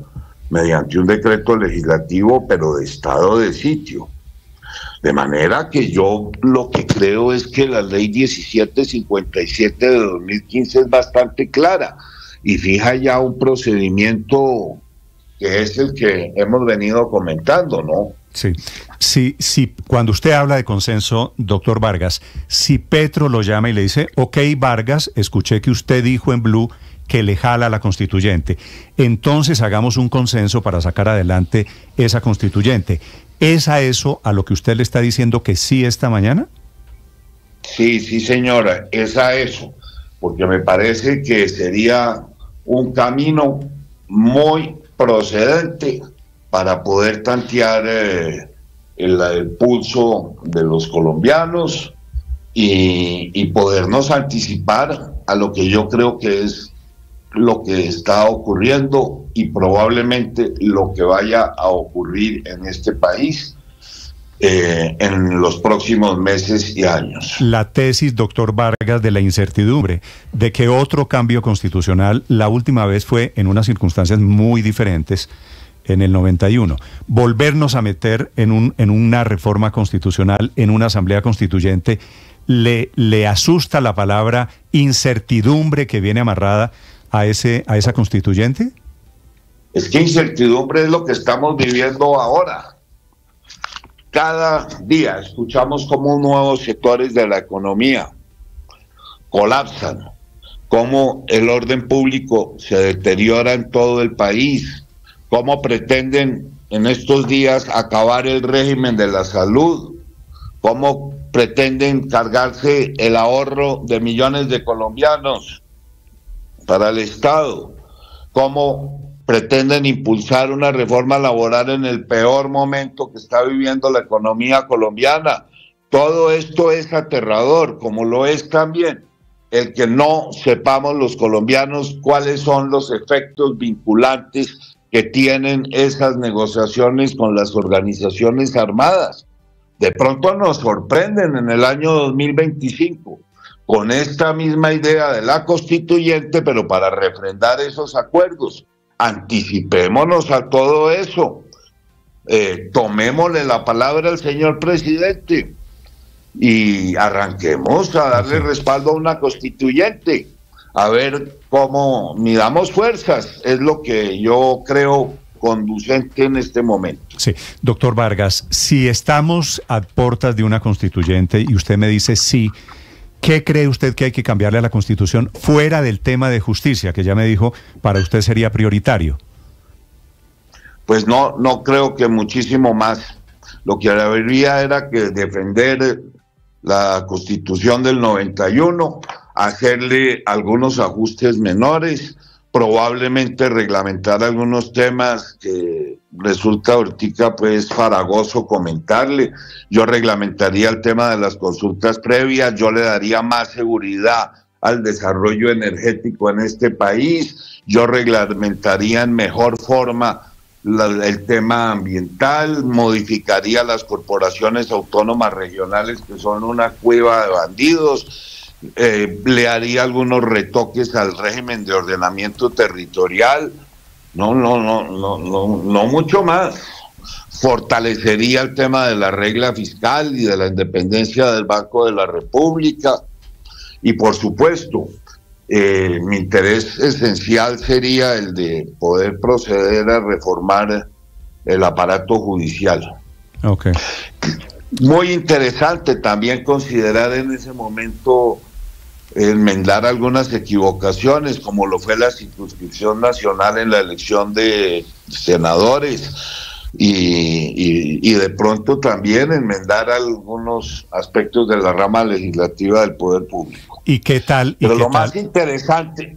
mediante un decreto legislativo, pero de estado de sitio. De manera que yo lo que creo es que la ley 1757 de 2015 es bastante clara y fija ya un procedimiento que es el que hemos venido comentando, ¿no? Sí, cuando usted habla de consenso, doctor Vargas, si Petro lo llama y le dice, ok, Vargas, escuché que usted dijo en Blue que le jala a la constituyente, entonces hagamos un consenso para sacar adelante esa constituyente. ¿Es a eso a lo que usted le está diciendo que sí esta mañana? Sí, señora, es a eso, porque me parece que sería un camino muy procedente para poder tantear el pulso de los colombianos y podernos anticipar a lo que yo creo que es lo que está ocurriendo y probablemente lo que vaya a ocurrir en este país en los próximos meses y años. La tesis, doctor Vargas, de la incertidumbre, de que otro cambio constitucional, la última vez fue en unas circunstancias muy diferentes, en el 91. Volvernos a meter en una reforma constitucional, en una asamblea constituyente, ¿le asusta la palabra incertidumbre que viene amarrada a esa constituyente? Es que incertidumbre es lo que estamos viviendo ahora. Cada día escuchamos cómo nuevos sectores de la economía colapsan, cómo el orden público se deteriora en todo el país, cómo pretenden en estos días acabar el régimen de la salud, cómo pretenden cargarse el ahorro de millones de colombianos para el Estado, cómo pretenden impulsar una reforma laboral en el peor momento que está viviendo la economía colombiana. Todo esto es aterrador, como lo es también el que no sepamos los colombianos cuáles son los efectos vinculantes que tienen esas negociaciones con las organizaciones armadas. De pronto nos sorprenden en el año 2025 con esta misma idea de la constituyente, pero para refrendar esos acuerdos. Anticipémonos a todo eso, tomémosle la palabra al señor presidente y arranquemos a darle respaldo a una constituyente, a ver cómo midamos fuerzas, es lo que yo creo conducente en este momento. Sí, doctor Vargas, si estamos a puertas de una constituyente y usted me dice sí, ¿qué cree usted que hay que cambiarle a la Constitución fuera del tema de justicia, que ya me dijo para usted sería prioritario? Pues no creo que muchísimo más. Lo que habría era que defender la Constitución del 91, hacerle algunos ajustes menores, probablemente reglamentar algunos temas que resulta ahorita pues farragoso comentarle. Yo reglamentaría el tema de las consultas previas, yo le daría más seguridad al desarrollo energético en este país, yo reglamentaría en mejor forma el tema ambiental, modificaría las corporaciones autónomas regionales que son una cueva de bandidos, le haría algunos retoques al régimen de ordenamiento territorial, no mucho más. Fortalecería el tema de la regla fiscal y de la independencia del Banco de la República y por supuesto mi interés esencial sería el de poder proceder a reformar el aparato judicial. Okay. muy interesante también considerar en ese momento enmendar algunas equivocaciones, como lo fue la circunscripción nacional en la elección de senadores, y de pronto también enmendar algunos aspectos de la rama legislativa del poder público. ¿Y qué tal? Pero lo más interesante...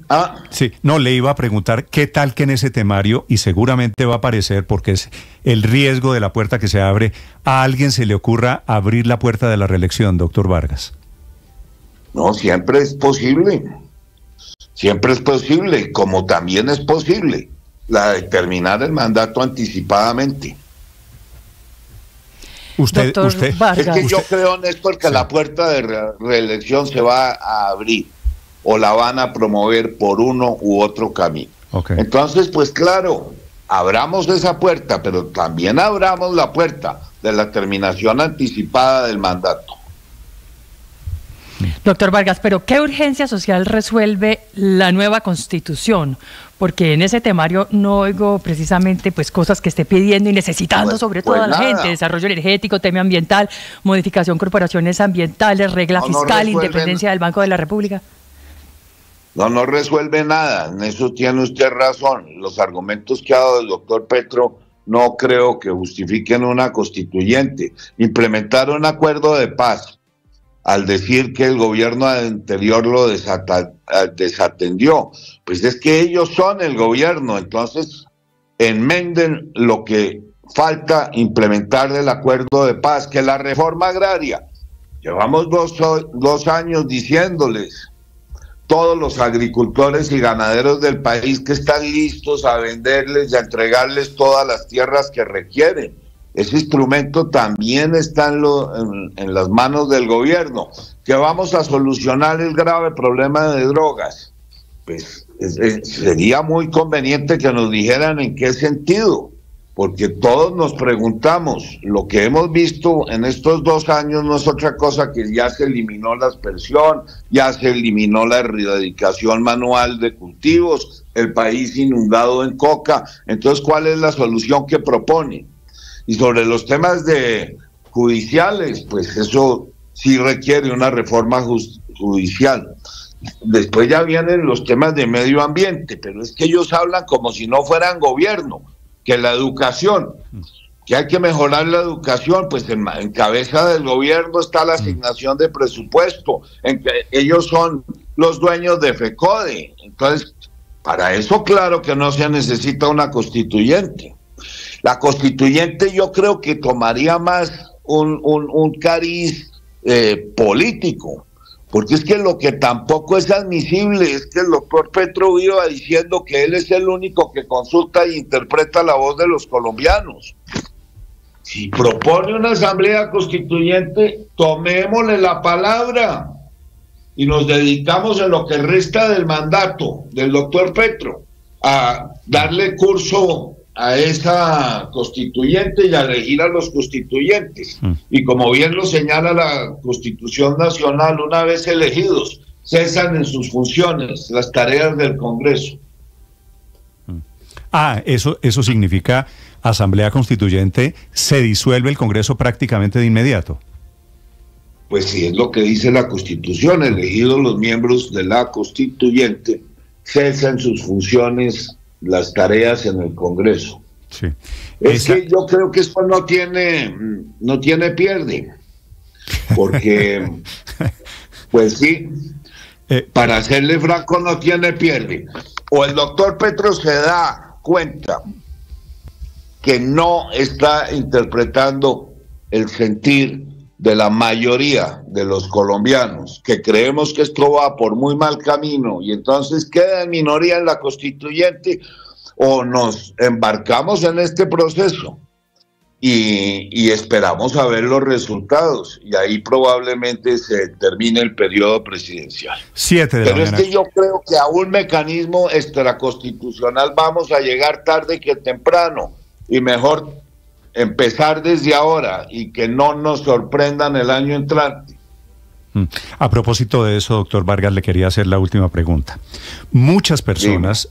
Sí, no, le iba a preguntar qué tal que en ese temario, y seguramente va a aparecer porque es el riesgo de la puerta que se abre, a alguien se le ocurra abrir la puerta de la reelección, doctor Vargas. No, siempre es posible, como también es posible la de terminar el mandato anticipadamente. Usted Vargas. Es que yo creo, Néstor, que la puerta de reelección se va a abrir o la van a promover por uno u otro camino. Entonces, pues claro, abramos esa puerta, pero también abramos la puerta de la terminación anticipada del mandato. Doctor Vargas, pero ¿qué urgencia social resuelve la nueva Constitución? Porque en ese temario no oigo precisamente pues cosas que esté pidiendo y necesitando sobre todo a la gente: desarrollo energético, tema ambiental, modificación corporaciones ambientales, regla fiscal, independencia del Banco de la República. No resuelve nada, en eso tiene usted razón. Los argumentos que ha dado el doctor Petro no creo que justifiquen una constituyente. Implementar un acuerdo de paz al decir que el gobierno anterior lo desatendió, pues es que ellos son el gobierno, entonces enmenden lo que falta implementar del acuerdo de paz, que la reforma agraria. Llevamos dos años diciéndoles, todos los agricultores y ganaderos del país, que están listos a venderles y a entregarles todas las tierras que requieren. Ese instrumento también está en las manos del gobierno. Que vamos a solucionar el grave problema de drogas. Pues sería muy conveniente que nos dijeran en qué sentido, porque todos nos preguntamos. Lo que hemos visto en estos 2 años no es otra cosa que ya se eliminó la aspersión, ya se eliminó la erradicación manual de cultivos, el país inundado en coca. Entonces, ¿cuál es la solución que propone? Y sobre los temas judiciales, pues eso sí requiere una reforma judicial. Después ya vienen los temas de medio ambiente, pero es que ellos hablan como si no fueran gobierno, que la educación, que hay que mejorar la educación, pues en cabeza del gobierno está la asignación de presupuesto, en que ellos son los dueños de FECODE. Entonces, para eso claro que no se necesita una constituyente. La constituyente yo creo que tomaría más un cariz político, porque es que lo que tampoco es admisible es que el doctor Petro iba diciendo que él es el único que consulta e interpreta la voz de los colombianos. Si propone una asamblea constituyente, tomémosle la palabra y nos dedicamos en lo que resta del mandato del doctor Petro a darle curso a esa constituyente y a elegir a los constituyentes. Y como bien lo señala la Constitución Nacional, una vez elegidos, cesan en sus funciones las tareas del Congreso. Eso significa asamblea constituyente, se disuelve el Congreso prácticamente de inmediato. Pues sí, es lo que dice la Constitución: elegidos los miembros de la constituyente, cesan sus funciones las tareas en el Congreso. Sí. Es que yo creo que esto no tiene pierde, porque pues sí, para serle franco, no tiene pierde. O el doctor Petro se da cuenta que no está interpretando el sentir de la mayoría de los colombianos, que creemos que esto va por muy mal camino y entonces queda en minoría en la constituyente, o nos embarcamos en este proceso y esperamos a ver los resultados, y ahí probablemente se termine el periodo presidencial. 7 de la mañana. Pero es que yo creo que a un mecanismo extraconstitucional vamos a llegar tarde que temprano, y mejor empezar desde ahora y que no nos sorprendan el año entrante. A propósito de eso, doctor Vargas, le quería hacer la última pregunta. Muchas personas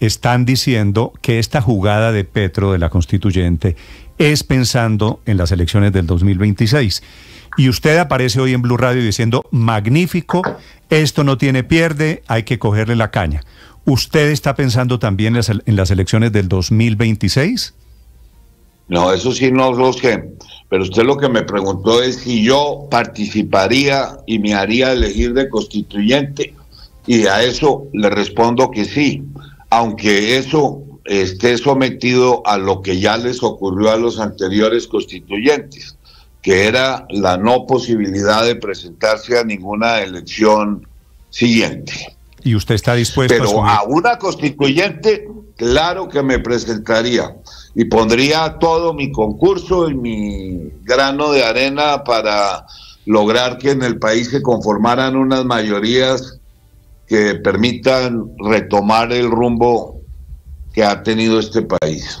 están diciendo que esta jugada de Petro, de la constituyente, es pensando en las elecciones del 2026. Y usted aparece hoy en Blue Radio diciendo, magnífico, esto no tiene pierde, hay que cogerle la caña. ¿Usted está pensando también en las elecciones del 2026? No, eso sí no lo sé, pero usted lo que me preguntó es si yo participaría y me haría elegir de constituyente, y a eso le respondo que sí, aunque eso esté sometido a lo que ya les ocurrió a los anteriores constituyentes, que era la no posibilidad de presentarse a ninguna elección siguiente. ¿Y usted está dispuesto Pero a una constituyente, claro que me presentaría y pondría todo mi concurso y mi grano de arena para lograr que en el país se conformaran unas mayorías que permitan retomar el rumbo que ha tenido este país.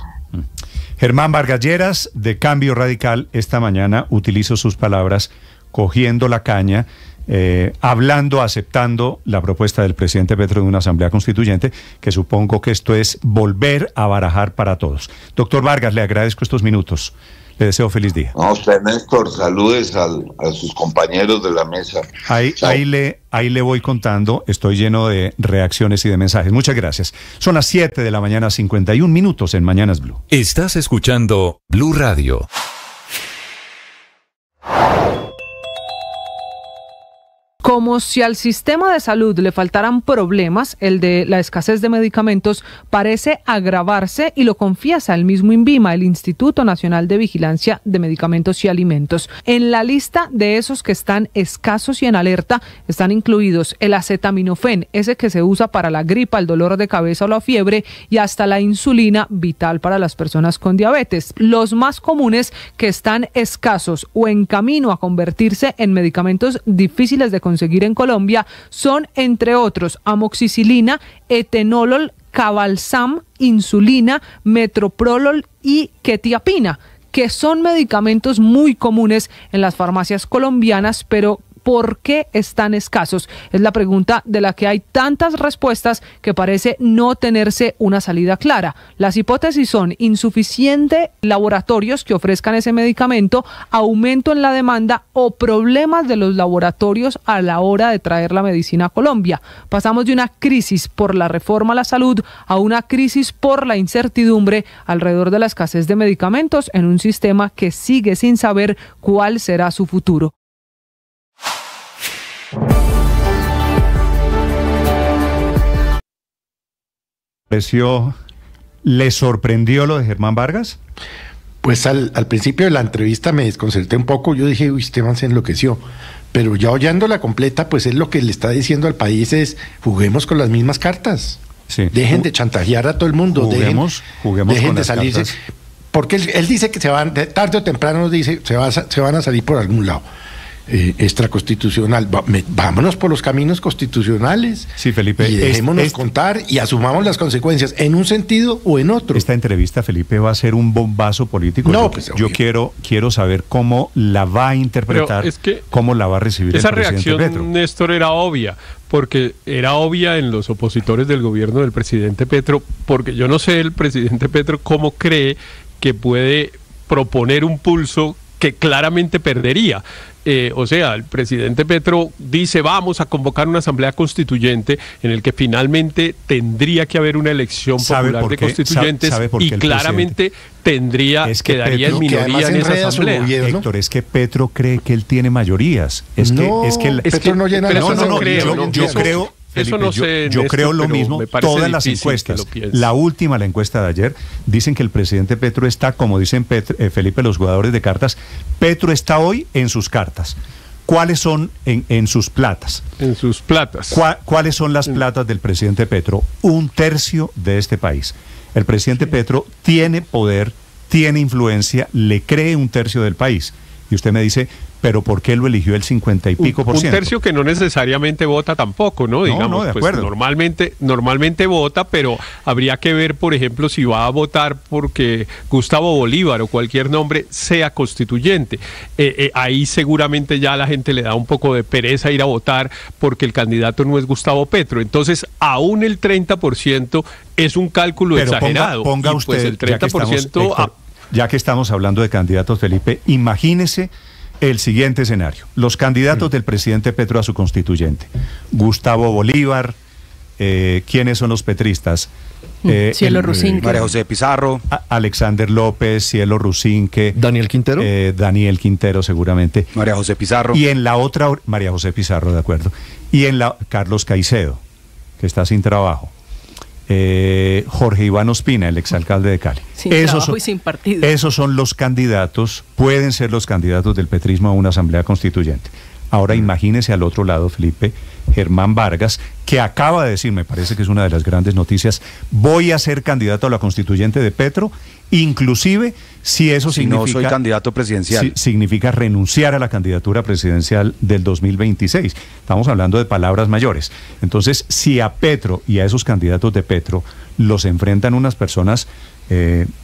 Germán Vargas Lleras, de Cambio Radical, esta mañana utilizó sus palabras, cogiendo la caña, hablando, aceptando la propuesta del presidente Petro de una asamblea constituyente, que supongo que esto es volver a barajar para todos. Doctor Vargas, le agradezco estos minutos. Le deseo feliz día. No, usted, Néstor, saludes a sus compañeros de la mesa. Ahí le voy contando, estoy lleno de reacciones y de mensajes. Muchas gracias. Son las 7 de la mañana, 51 minutos en Mañanas Blue. Estás escuchando Blue Radio. Como si al sistema de salud le faltaran problemas, el de la escasez de medicamentos parece agravarse y lo confiesa el mismo INVIMA, el Instituto Nacional de Vigilancia de Medicamentos y Alimentos. En la lista de esos que están escasos y en alerta están incluidos el acetaminofén, ese que se usa para la gripa, el dolor de cabeza o la fiebre, y hasta la insulina, vital para las personas con diabetes. Los más comunes que están escasos o en camino a convertirse en medicamentos difíciles de conseguir en Colombia son, entre otros, amoxicilina, etenolol, cabalsam, insulina, metoprolol y quetiapina, que son medicamentos muy comunes en las farmacias colombianas, pero ¿por qué están escasos? Es la pregunta de la que hay tantas respuestas que parece no tenerse una salida clara. Las hipótesis son insuficientes laboratorios que ofrezcan ese medicamento, aumento en la demanda o problemas de los laboratorios a la hora de traer la medicina a Colombia. Pasamos de una crisis por la reforma a la salud a una crisis por la incertidumbre alrededor de la escasez de medicamentos en un sistema que sigue sin saber cuál será su futuro. ¿Le sorprendió lo de Germán Vargas? Pues al principio de la entrevista me desconcerté un poco, yo dije, uy, este man se enloqueció, pero ya oyéndola completa, pues es lo que le está diciendo al país es, juguemos con las mismas cartas, sí. Dejen de chantajear a todo el mundo, juguemos dejen con de las salirse, cartas. Porque él dice que tarde o temprano nos dice, se van a salir por algún lado. Extraconstitucional, vámonos por los caminos constitucionales, sí, Felipe, y dejémonos contar y asumamos las consecuencias en un sentido o en otro. Esta entrevista, Felipe, va a ser un bombazo político. No, yo quiero saber cómo la va a interpretar, cómo la va a recibir esa el presidente reacción, Petro. Néstor, era obvia, porque era obvia en los opositores del gobierno del presidente Petro, porque yo no sé el presidente Petro cómo cree que puede proponer un pulso que claramente perdería. O sea, el presidente Petro dice vamos a convocar una asamblea constituyente en el que finalmente tendría que haber una elección popular de constituyentes y claramente quedaría en minoría en esa asamblea. Héctor, es que Petro cree que él tiene mayorías. Petro no llena yo creo. Felipe, eso no sé, yo creo lo mismo, todas las encuestas, la última, la encuesta de ayer, dicen que el presidente Petro está, como dicen Felipe, los jugadores de cartas, Petro está hoy en sus cartas. ¿Cuáles son en sus platas? En sus platas. ¿Cuáles son las platas del presidente Petro? 1/3 de este país. El presidente Petro tiene poder, tiene influencia, le cree 1/3 del país. Y usted me dice, ¿pero por qué lo eligió el 50 y pico por ciento? 1/3 que no necesariamente vota tampoco, ¿no? Digamos, de pues normalmente vota, pero habría que ver, por ejemplo, si va a votar porque Gustavo Bolívar o cualquier nombre sea constituyente. Ahí seguramente ya la gente le da un poco de pereza ir a votar porque el candidato no es Gustavo Petro. Entonces, aún el 30% es un cálculo pero exagerado. Ponga y usted, pues el 30%... ya que estamos hablando de candidatos, Felipe, imagínese el siguiente escenario. Los candidatos del presidente Petro a su constituyente. Gustavo Bolívar, ¿quiénes son los petristas? Cielo Rusinque. María José Pizarro. Alexander López, Cielo Rusinque. Daniel Quintero. Daniel Quintero, seguramente. María José Pizarro. Y en la otra, María José Pizarro, de acuerdo. Y en la, Carlos Caicedo, que está sin trabajo. Jorge Iván Ospina, el exalcalde de Cali. Sin trabajo y sin partido. Esos son los candidatos, pueden ser los candidatos del petrismo a una asamblea constituyente. Ahora imagínese al otro lado, Felipe, Germán Vargas, que acaba de decir, me parece que es una de las grandes noticias, voy a ser candidato a la constituyente de Petro, inclusive si eso significa... no soy candidato presidencial. Significa renunciar a la candidatura presidencial del 2026. Estamos hablando de palabras mayores. Entonces, si a Petro y a esos candidatos de Petro los enfrentan unas personas...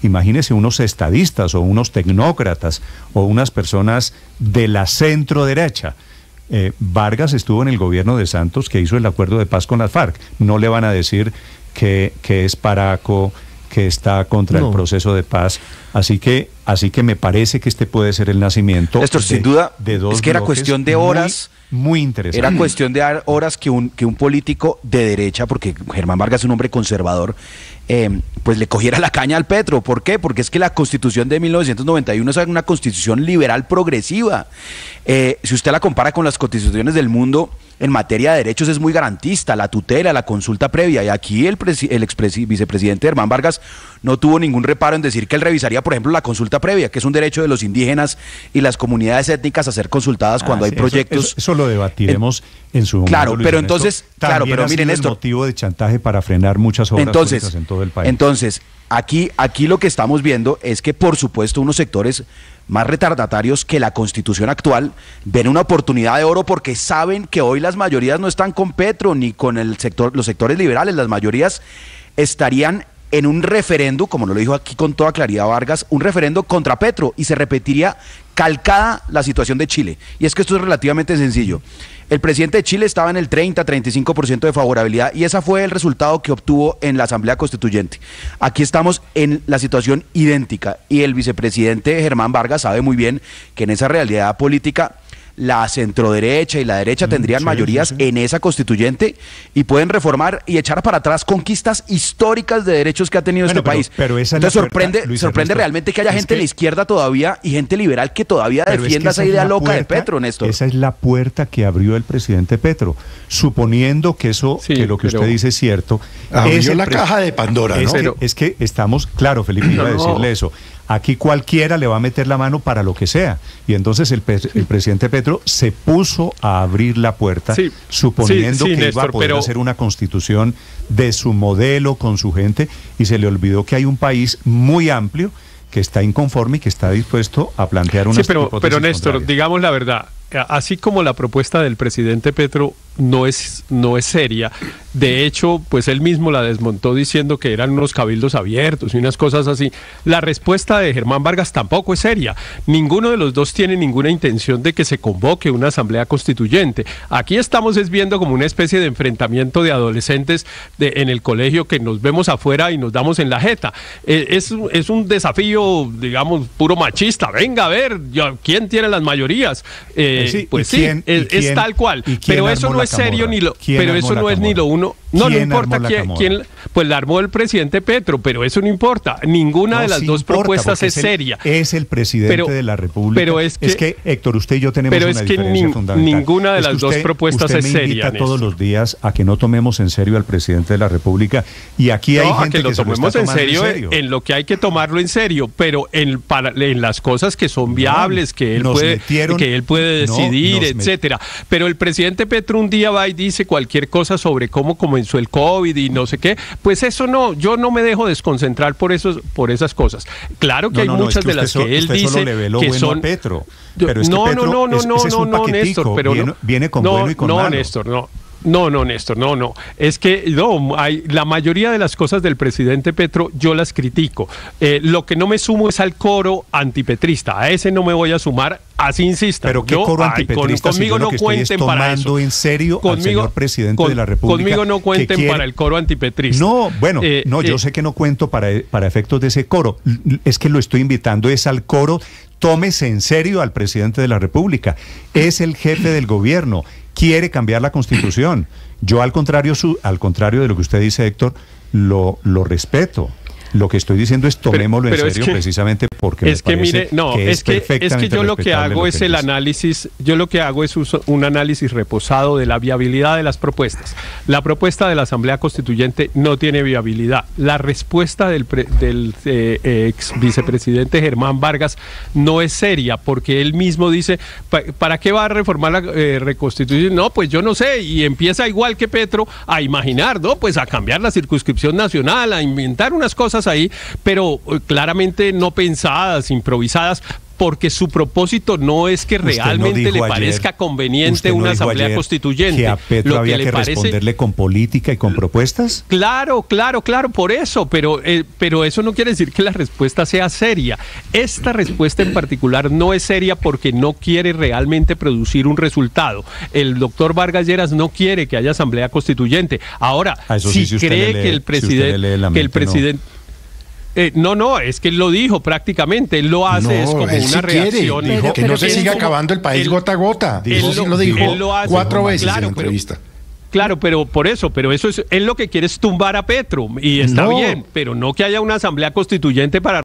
imagínese unos estadistas o unos tecnócratas o unas personas de la centro derecha. Vargas estuvo en el gobierno de Santos, que hizo el acuerdo de paz con las FARC. No le van a decir que es paraco, que está contra el proceso de paz. Así que me parece que este puede ser el nacimiento. Esto sin duda de dos es que era cuestión de horas. Muy interesante. Era cuestión de horas que un político de derecha, porque Germán Vargas es un hombre conservador, pues le cogiera la caña al Petro. ¿Por qué? Porque es que la Constitución de 1991 es una constitución liberal progresiva. Si usted la compara con las constituciones del mundo, en materia de derechos es muy garantista, la tutela, la consulta previa, y aquí el vicepresidente Germán Vargas no tuvo ningún reparo en decir que él revisaría, por ejemplo, la consulta previa, que es un derecho de los indígenas y las comunidades étnicas a ser consultadas cuando hay proyectos. Eso lo debatiremos en su momento. Claro, pero entonces, pero miren esto. El motivo de chantaje para frenar muchas obras públicas en todo el país. Entonces, aquí lo que estamos viendo es que, por supuesto, unos sectores más retardatarios que la Constitución actual ven una oportunidad de oro porque saben que hoy las mayorías no están con Petro ni con los sectores liberales. Las mayorías estarían en un referendo, como lo dijo aquí con toda claridad Vargas, un referendo contra Petro, y se repetiría calcada la situación de Chile. Y es que esto es relativamente sencillo. El presidente de Chile estaba en el 30-35% de favorabilidad y ese fue el resultado que obtuvo en la Asamblea Constituyente. Aquí estamos en la situación idéntica y el vicepresidente Germán Vargas sabe muy bien que en esa realidad política la centroderecha y la derecha tendrían mayorías en esa constituyente y pueden reformar y echar para atrás conquistas históricas de derechos que ha tenido este país. Entonces sorprende realmente que haya gente de la izquierda todavía y gente liberal que todavía defienda esa idea loca de Petro, Néstor. Esa es la puerta que abrió el presidente Petro, suponiendo que que lo que usted dice es cierto. Abrió la caja de Pandora, ¿no? Es que estamos, claro, Felipe iba a decirle eso. Aquí cualquiera le va a meter la mano para lo que sea. Y entonces el presidente Petro se puso a abrir la puerta, suponiendo que Néstor, iba a poder hacer una constitución de su modelo, con su gente, y se le olvidó que hay un país muy amplio que está inconforme y que está dispuesto a plantear una hipótesis pero Néstor, contrarias. digamos la verdad, así como la propuesta del presidente Petro no es seria, de hecho, pues él mismo la desmontó diciendo que eran unos cabildos abiertos y unas cosas así. La respuesta de Germán Vargas tampoco es seria. Ninguno de los dos tiene ninguna intención de que se convoque una asamblea constituyente. Aquí estamos viendo como una especie de enfrentamiento de adolescentes en el colegio que nos vemos afuera y nos damos en la jeta. Es un desafío, digamos, puro machista. Venga a ver, ¿quién tiene las mayorías? Es tal cual. Pero eso no es serio pero eso no es ni lo uno. No importa quién, pues la armó el presidente Petro, pero eso no importa. Ninguna de las dos propuestas es seria. Es el presidente de la República. Pero es que Héctor, usted y yo tenemos una diferencia fundamental. Ninguna de las dos propuestas es seria. Usted me invita todos los días a que no tomemos en serio al presidente de la República, y aquí hay gente que lo tomemos en serio en lo que hay que tomarlo en serio, pero en las cosas que son viables, que él puede decidir, etcétera. Pero el presidente Petro un día va y dice cualquier cosa sobre cómo comenzó el COVID y no sé qué, pues eso no, yo no me dejo desconcentrar por esas cosas. Claro que hay muchas de las que él dice que son Petro. Pero Néstor, pero viene con bueno y con malo. No, Néstor, no. Es que la mayoría de las cosas del presidente Petro yo las critico. Lo que no me sumo es al coro antipetrista. A ese no me voy a sumar, así insista. Pero ¿qué coro antipetrista? Conmigo no cuenten para eso. En serio al señor presidente de la República. Conmigo no cuenten para el coro antipetrista. No, yo sé que no cuento para efectos de ese coro. Es que lo estoy invitando es al coro. Tómese en serio al presidente de la República. Es el jefe del gobierno. Quiere cambiar la Constitución. Yo, al contrario de lo que usted dice, Héctor, lo respeto. Lo que estoy diciendo es tomémoslo en serio, precisamente porque es que mire, es que yo lo que hago es el análisis, yo lo que hago es un análisis reposado de la viabilidad de las propuestas. La propuesta de la Asamblea Constituyente no tiene viabilidad. La respuesta del ex vicepresidente Germán Vargas no es seria, porque él mismo dice, ¿para qué va a reformar la reconstitución? No, pues yo no sé, y empieza igual que Petro a imaginar, ¿no? Pues a cambiar la circunscripción nacional, a inventar unas cosas ahí, pero claramente no pensadas, improvisadas, porque su propósito no es que realmente le parezca conveniente una asamblea constituyente. ¿Que a Petro había que responderle con política y con propuestas? Claro, por eso, pero eso no quiere decir que la respuesta sea seria. Esta respuesta en particular no es seria porque no quiere realmente producir un resultado. El doctor Vargas Lleras no quiere que haya asamblea constituyente. Ahora, si cree que el presidente... No, es que él lo dijo prácticamente, él lo hace, es como una reacción. Dijo que no se siga acabando el país gota a gota. Él lo dijo 4 veces en la entrevista. Claro, pero eso es él lo que quiere es tumbar a Petro, y está bien, pero no que haya una asamblea constituyente para